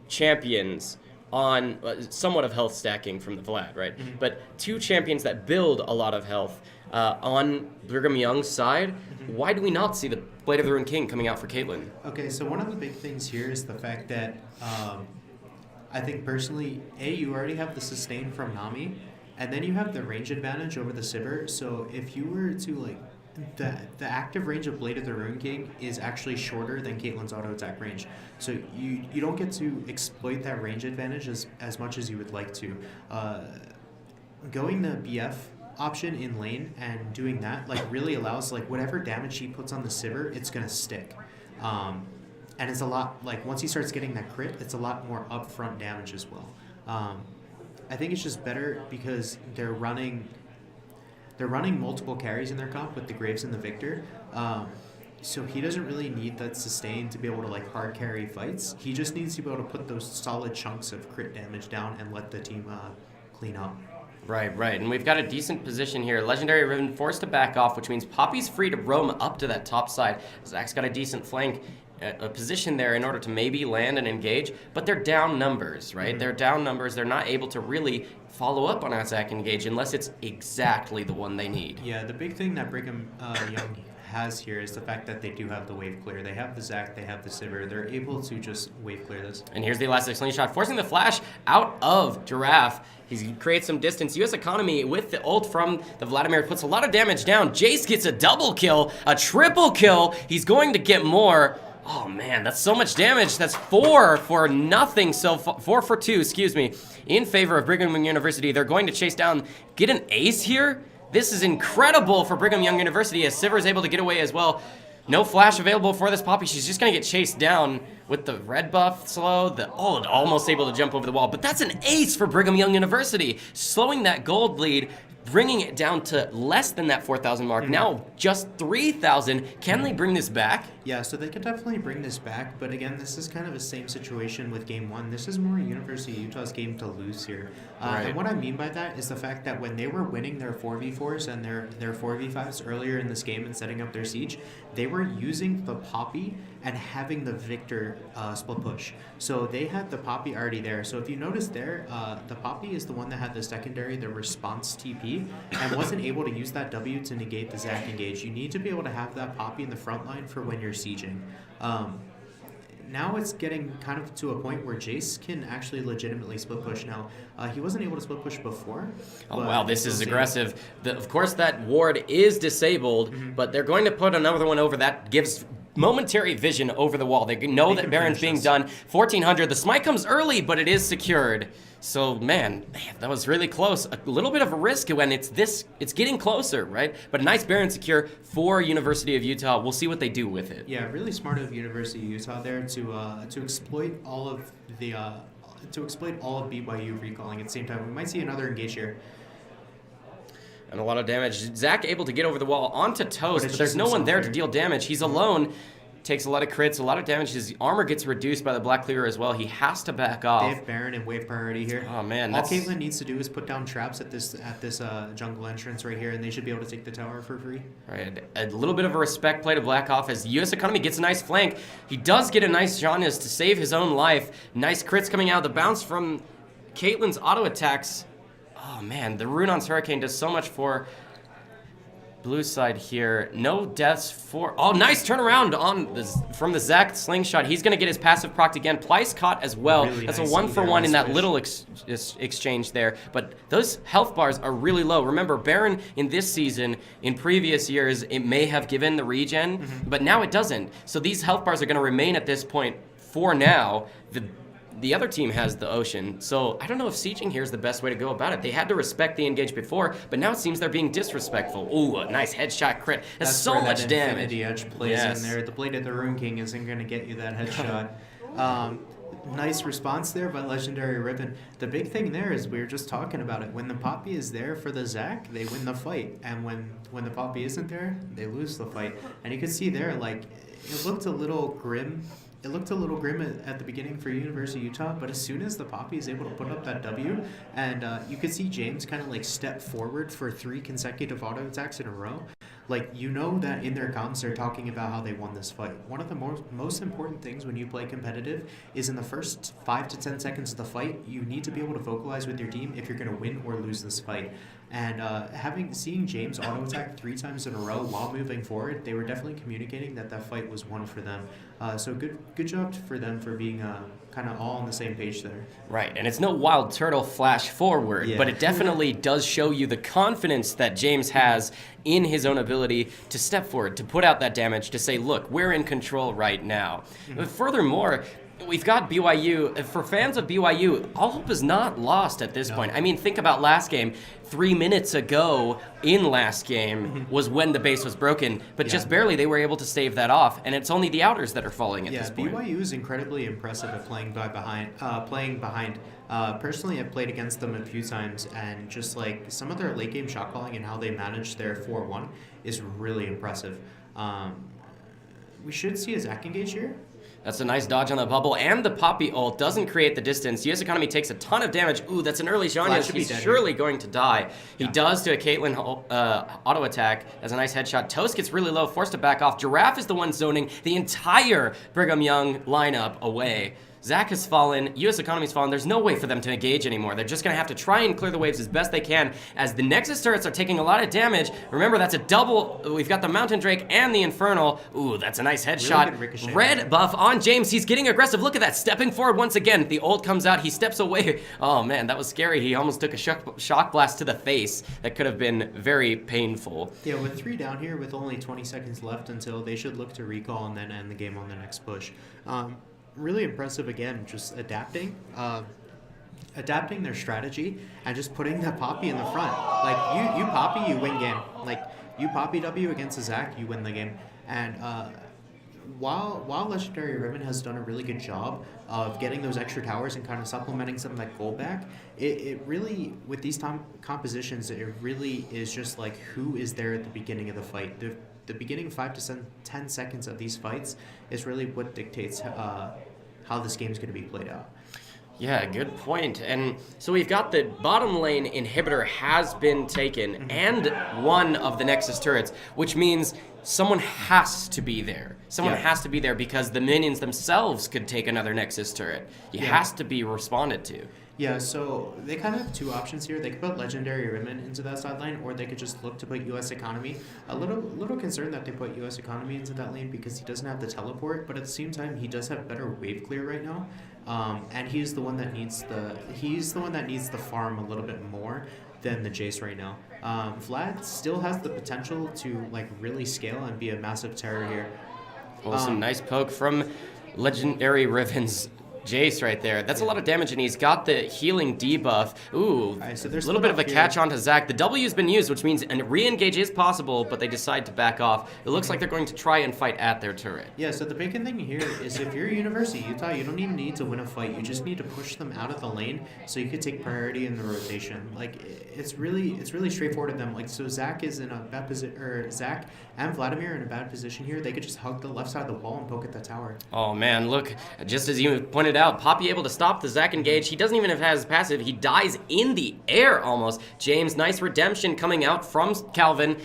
champions on somewhat of health stacking from the Vlad, right? Mm-hmm. But 2 champions that build a lot of health on Brigham Young's side. Mm-hmm. Why do we not see the Blade of the Ruined King coming out for Caitlyn? Okay, so one of the big things here is the fact that I think personally, you already have the sustain from Nami, and then you have the range advantage over the Sivir. So if you were to the active range of Blade of the Ruined King is actually shorter than Caitlyn's auto attack range. So you don't get to exploit that range advantage as much as you would like to. Going the BF option in lane and doing that really allows whatever damage he puts on the Sivir, it's gonna stick. And it's a lot once he starts getting that crit, it's a lot more upfront damage as well. I think it's just better because they're running multiple carries in their comp with the Graves and the Victor. So he doesn't really need that sustain to be able to like hard carry fights. He just needs to be able to put those solid chunks of crit damage down and let the team clean up. Right. And we've got a decent position here. Legendary Riven forced to back off, which means Poppy's free to roam up to that top side. Zach's got a decent flank position there in order to maybe land and engage, but they're down numbers, right? They're down numbers. They're not able to really follow up on a Zach engage unless it's exactly the one they need. Yeah, the big thing that Brigham Young has here is the fact that they do have the wave clear. They have the Zac, they have the Sivir. They're able to just wave clear this. And here's the elastic slingshot, forcing the flash out of Giraffe. He creates some distance. US Economy with the ult from the Vladimir puts a lot of damage down. Jace gets a double kill, a triple kill. He's going to get more. Oh man, that's so much damage. That's 4 for nothing. So 4 for 2, excuse me, in favor of Brigham Young University. They're going to chase down, get an ace here. This is incredible for Brigham Young University as Sivir is able to get away as well. No flash available for this Poppy. She's just going to get chased down with the red buff slow. Almost able to jump over the wall. But that's an ace for Brigham Young University. Slowing that gold lead, bringing it down to less than that 4,000 mark. Now just 3,000. Can they bring this back? Yeah, so they could definitely bring this back, but again, this is kind of the same situation with Game 1. This is more University of Utah's game to lose here. Right. And what I mean by that is the fact that when they were winning their 4v4s and their 4v5s earlier in this game and setting up their siege, they were using the Poppy and having the Victor split push. So they had the Poppy already there. So if you notice there, the Poppy is the one that had the secondary, the response TP, and wasn't able to use that W to negate the Zac engage. You need to be able to have that Poppy in the front line for when you're sieging. Now it's getting kind of to a point where Jace can actually legitimately split push. Now, he wasn't able to split push before. Oh, wow, this is aggressive. Of course, that ward is disabled, but they're going to put another one over that gives momentary vision over the wall. They know that Baron's being done. 1,400. The smite comes early, but it is secured. So, man, that was really close. A little bit of a risk when it's getting closer, right? But a nice Baron secure for University of Utah. We'll see what they do with it. Yeah, really smart of University of Utah there to exploit all of the BYU recalling at the same time. We might see another engage here. And a lot of damage. Zac able to get over the wall onto Toast, but there's no one there to deal damage. He's alone. Takes a lot of crits, a lot of damage. His armor gets reduced by the Black Cleaver as well. He has to back off. They have Baron and wave priority here. Oh man, all Caitlyn needs to do is put down traps at this jungle entrance right here, and they should be able to take the tower for free. Right, a little bit of a respect play to black off as US Economy gets a nice flank. He does get a nice Janus to save his own life. Nice crits coming out. The bounce from Caitlyn's auto attacks. Oh man, the Rune on Hurricane does so much for blue side here. No deaths for... Oh, nice turnaround from the Zac slingshot. He's going to get his passive procced again. Plyce caught as well. Really That's nice a 1-for-1 in that switch. little exchange there. But those health bars are really low. Remember, Baron in this season, in previous years, it may have given the regen, but now it doesn't. So these health bars are going to remain at this point for now. The other team has the Ocean, so I don't know if sieging here is the best way to go about it. They had to respect the engage before, but now it seems they're being disrespectful. Ooh, a nice headshot crit. That's so where much that damage. Infinity Edge plays in there. The Blade of the Rune King isn't going to get you that headshot. Nice response there by Legendary Ribbon. The big thing there is we were just talking about it. When the Poppy is there for the Zac, they win the fight. And when the Poppy isn't there, they lose the fight. And you can see there, like, it looked a little grim. It looked a little grim at the beginning for University of Utah, but as soon as the Poppy is able to put up that W, and you could see James kind of like step forward for 3 consecutive auto attacks in a row, like, you know that in their comms they're talking about how they won this fight. One of the most important things when you play competitive is in the first 5 to 10 seconds of the fight, you need to be able to vocalize with your team if you're going to win or lose this fight. And seeing James auto attack 3 times in a row while moving forward, they were definitely communicating that fight was won for them. So good job for them for being kind of all on the same page there. Right, and it's no wild turtle flash forward, but it definitely does show you the confidence that James has in his own ability to step forward, to put out that damage, to say, look, we're in control right now. But furthermore, we've got BYU. For fans of BYU, all hope is not lost at this point. I mean, think about last game. 3 minutes ago in last game was when the base was broken, but just barely they were able to stave that off, and it's only the outers that are falling at this point. BYU is incredibly impressive at playing behind. Personally, I've played against them a few times, and just like some of their late game shot calling and how they manage their 4-1 is really impressive. We should see a Zach engage here. That's a nice dodge on the bubble, and the Poppy ult doesn't create the distance. US Economy takes a ton of damage. Ooh, that's an early Zhonya's. He's surely going to die. He does to a Caitlyn auto attack as a nice headshot. Toast gets really low, forced to back off. Giraffe is the one zoning the entire Brigham Young lineup away. Zach has fallen, US Economy's fallen. There's no way for them to engage anymore. They're just going to have to try and clear the waves as best they can as the Nexus turrets are taking a lot of damage. Remember, that's a double. We've got the Mountain Drake and the Infernal. Ooh, that's a nice headshot. Really Red buff on James. He's getting aggressive. Look at that, stepping forward once again. The ult comes out. He steps away. Oh, man, that was scary. He almost took a shock blast to the face. That could have been very painful. Yeah, with 3 down here with only 20 seconds left until they should look to recall and then end the game on the next push. Really impressive again, just adapting their strategy and just putting the Poppy in the front. Like you Poppy, you win game. Like you Poppy W against a Zach, you win the game. And while Legendary Ribbon has done a really good job of getting those extra towers and kind of supplementing some of that gold back, it really, with these compositions, it really is just like who is there at the beginning of the fight. The beginning 5 to 10 seconds of these fights is really what dictates how this game is going to be played out. Yeah, good point. And so we've got the bottom lane inhibitor has been taken and one of the Nexus turrets, which means someone has to be there. Someone has to be there because the minions themselves could take another Nexus turret. It has to be responded to. Yeah, so they kind of have 2 options here. They could put Legendary Ribbon into that sideline, or they could just look to put US Economy. A little concerned that they put US Economy into that lane because he doesn't have the teleport, but at the same time, he does have better wave clear right now. And he's the one that needs the farm a little bit more than the Jace right now. Vlad still has the potential to like really scale and be a massive terror here. Well, some nice poke from Legendary Riven's Jace right there. That's a lot of damage, and he's got the healing debuff. Ooh, right, so a little bit of a catch onto Zach. The W's been used, which means a re-engage is possible, but they decide to back off. It looks like they're going to try and fight at their turret. Yeah, so the big thing here is if you're University of Utah, you don't even need to win a fight. You just need to push them out of the lane so you could take priority in the rotation. Like, it's really straightforward to them. Like, so Zach is in a bad position, or Zach and Vladimir are in a bad position here. They could just hug the left side of the wall and poke at the tower. Oh man, look, just as you pointed out, Poppy able to stop the Zach engage. He doesn't even have his passive. He dies in the air almost. James, nice redemption coming out from Calvin.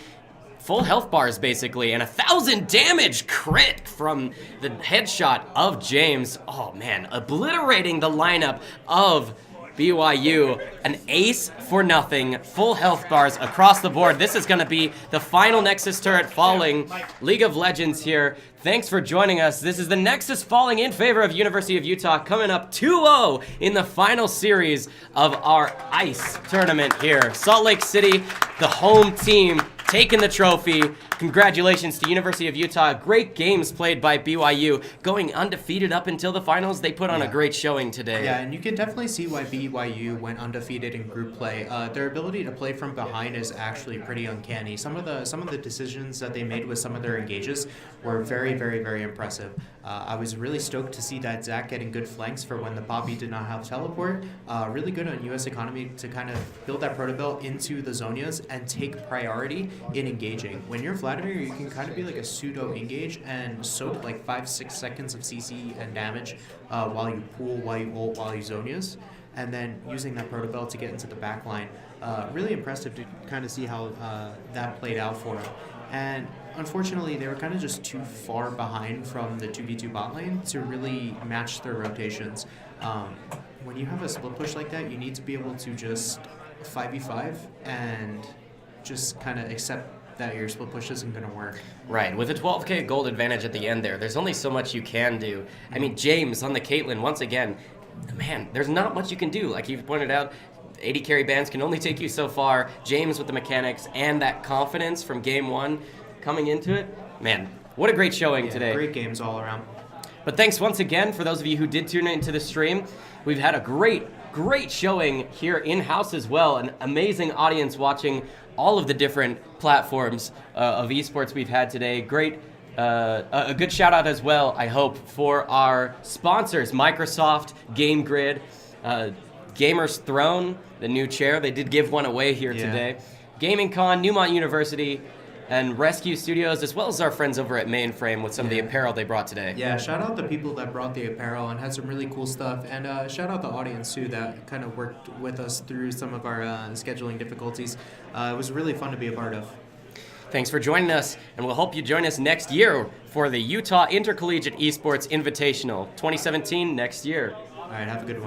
Full health bars basically, and 1,000 damage crit from the headshot of James. Oh man, obliterating the lineup of BYU, an ace for nothing, full health bars across the board. This is going to be the final Nexus turret falling. League of Legends here. Thanks for joining us. This is the Nexus falling in favor of University of Utah, coming up 2-0 in the final series of our ICE tournament here. Salt Lake City, the home team, taking the trophy. Congratulations to University of Utah. Great games played by BYU. Going undefeated up until the finals. They put on a great showing today. Yeah, and you can definitely see why BYU went undefeated in group play. Their ability to play from behind is actually pretty uncanny. Some of the decisions that they made with some of their engages were very, very, very impressive. I was really stoked to see that Zach getting good flanks for when the Poppy did not have teleport. Really good on US Economy to kind of build that protobelt into the Zonias and take priority in engaging. When you're Vladimir, you can kind of be like a pseudo engage and soak like 5-6 seconds of CC and damage while you pool, while you ult, while you Zonias, and then using that protobelt to get into the back line. Really impressive to kind of see how that played out for him. And unfortunately, they were kind of just too far behind from the 2v2 bot lane to really match their rotations. When you have a split push like that, you need to be able to just 5v5 and just kind of accept that your split push isn't going to work. Right, with a 12k gold advantage at the end there's only so much you can do. I mean, James on the Caitlyn, once again, man, there's not much you can do. Like you've pointed out, 80 carry bands can only take you so far. James with the mechanics and that confidence from game one coming into it. Man, what a great showing today. Great games all around. But thanks once again for those of you who did tune into the stream. We've had a great showing here in-house as well. An amazing audience watching all of the different platforms of esports we've had today. A good shout out as well, I hope, for our sponsors, Microsoft, Game Grid, Gamers Throne, the new chair. They did give one away here today. Gaming Con, Newmont University, and Rescue Studios, as well as our friends over at Mainframe with some of the apparel they brought today. Yeah, shout out the people that brought the apparel and had some really cool stuff. And shout out the audience, too, that kind of worked with us through some of our scheduling difficulties. It was really fun to be a part of. Thanks for joining us, and we'll hope you join us next year for the Utah Intercollegiate Esports Invitational 2017 next year. All right, have a good one.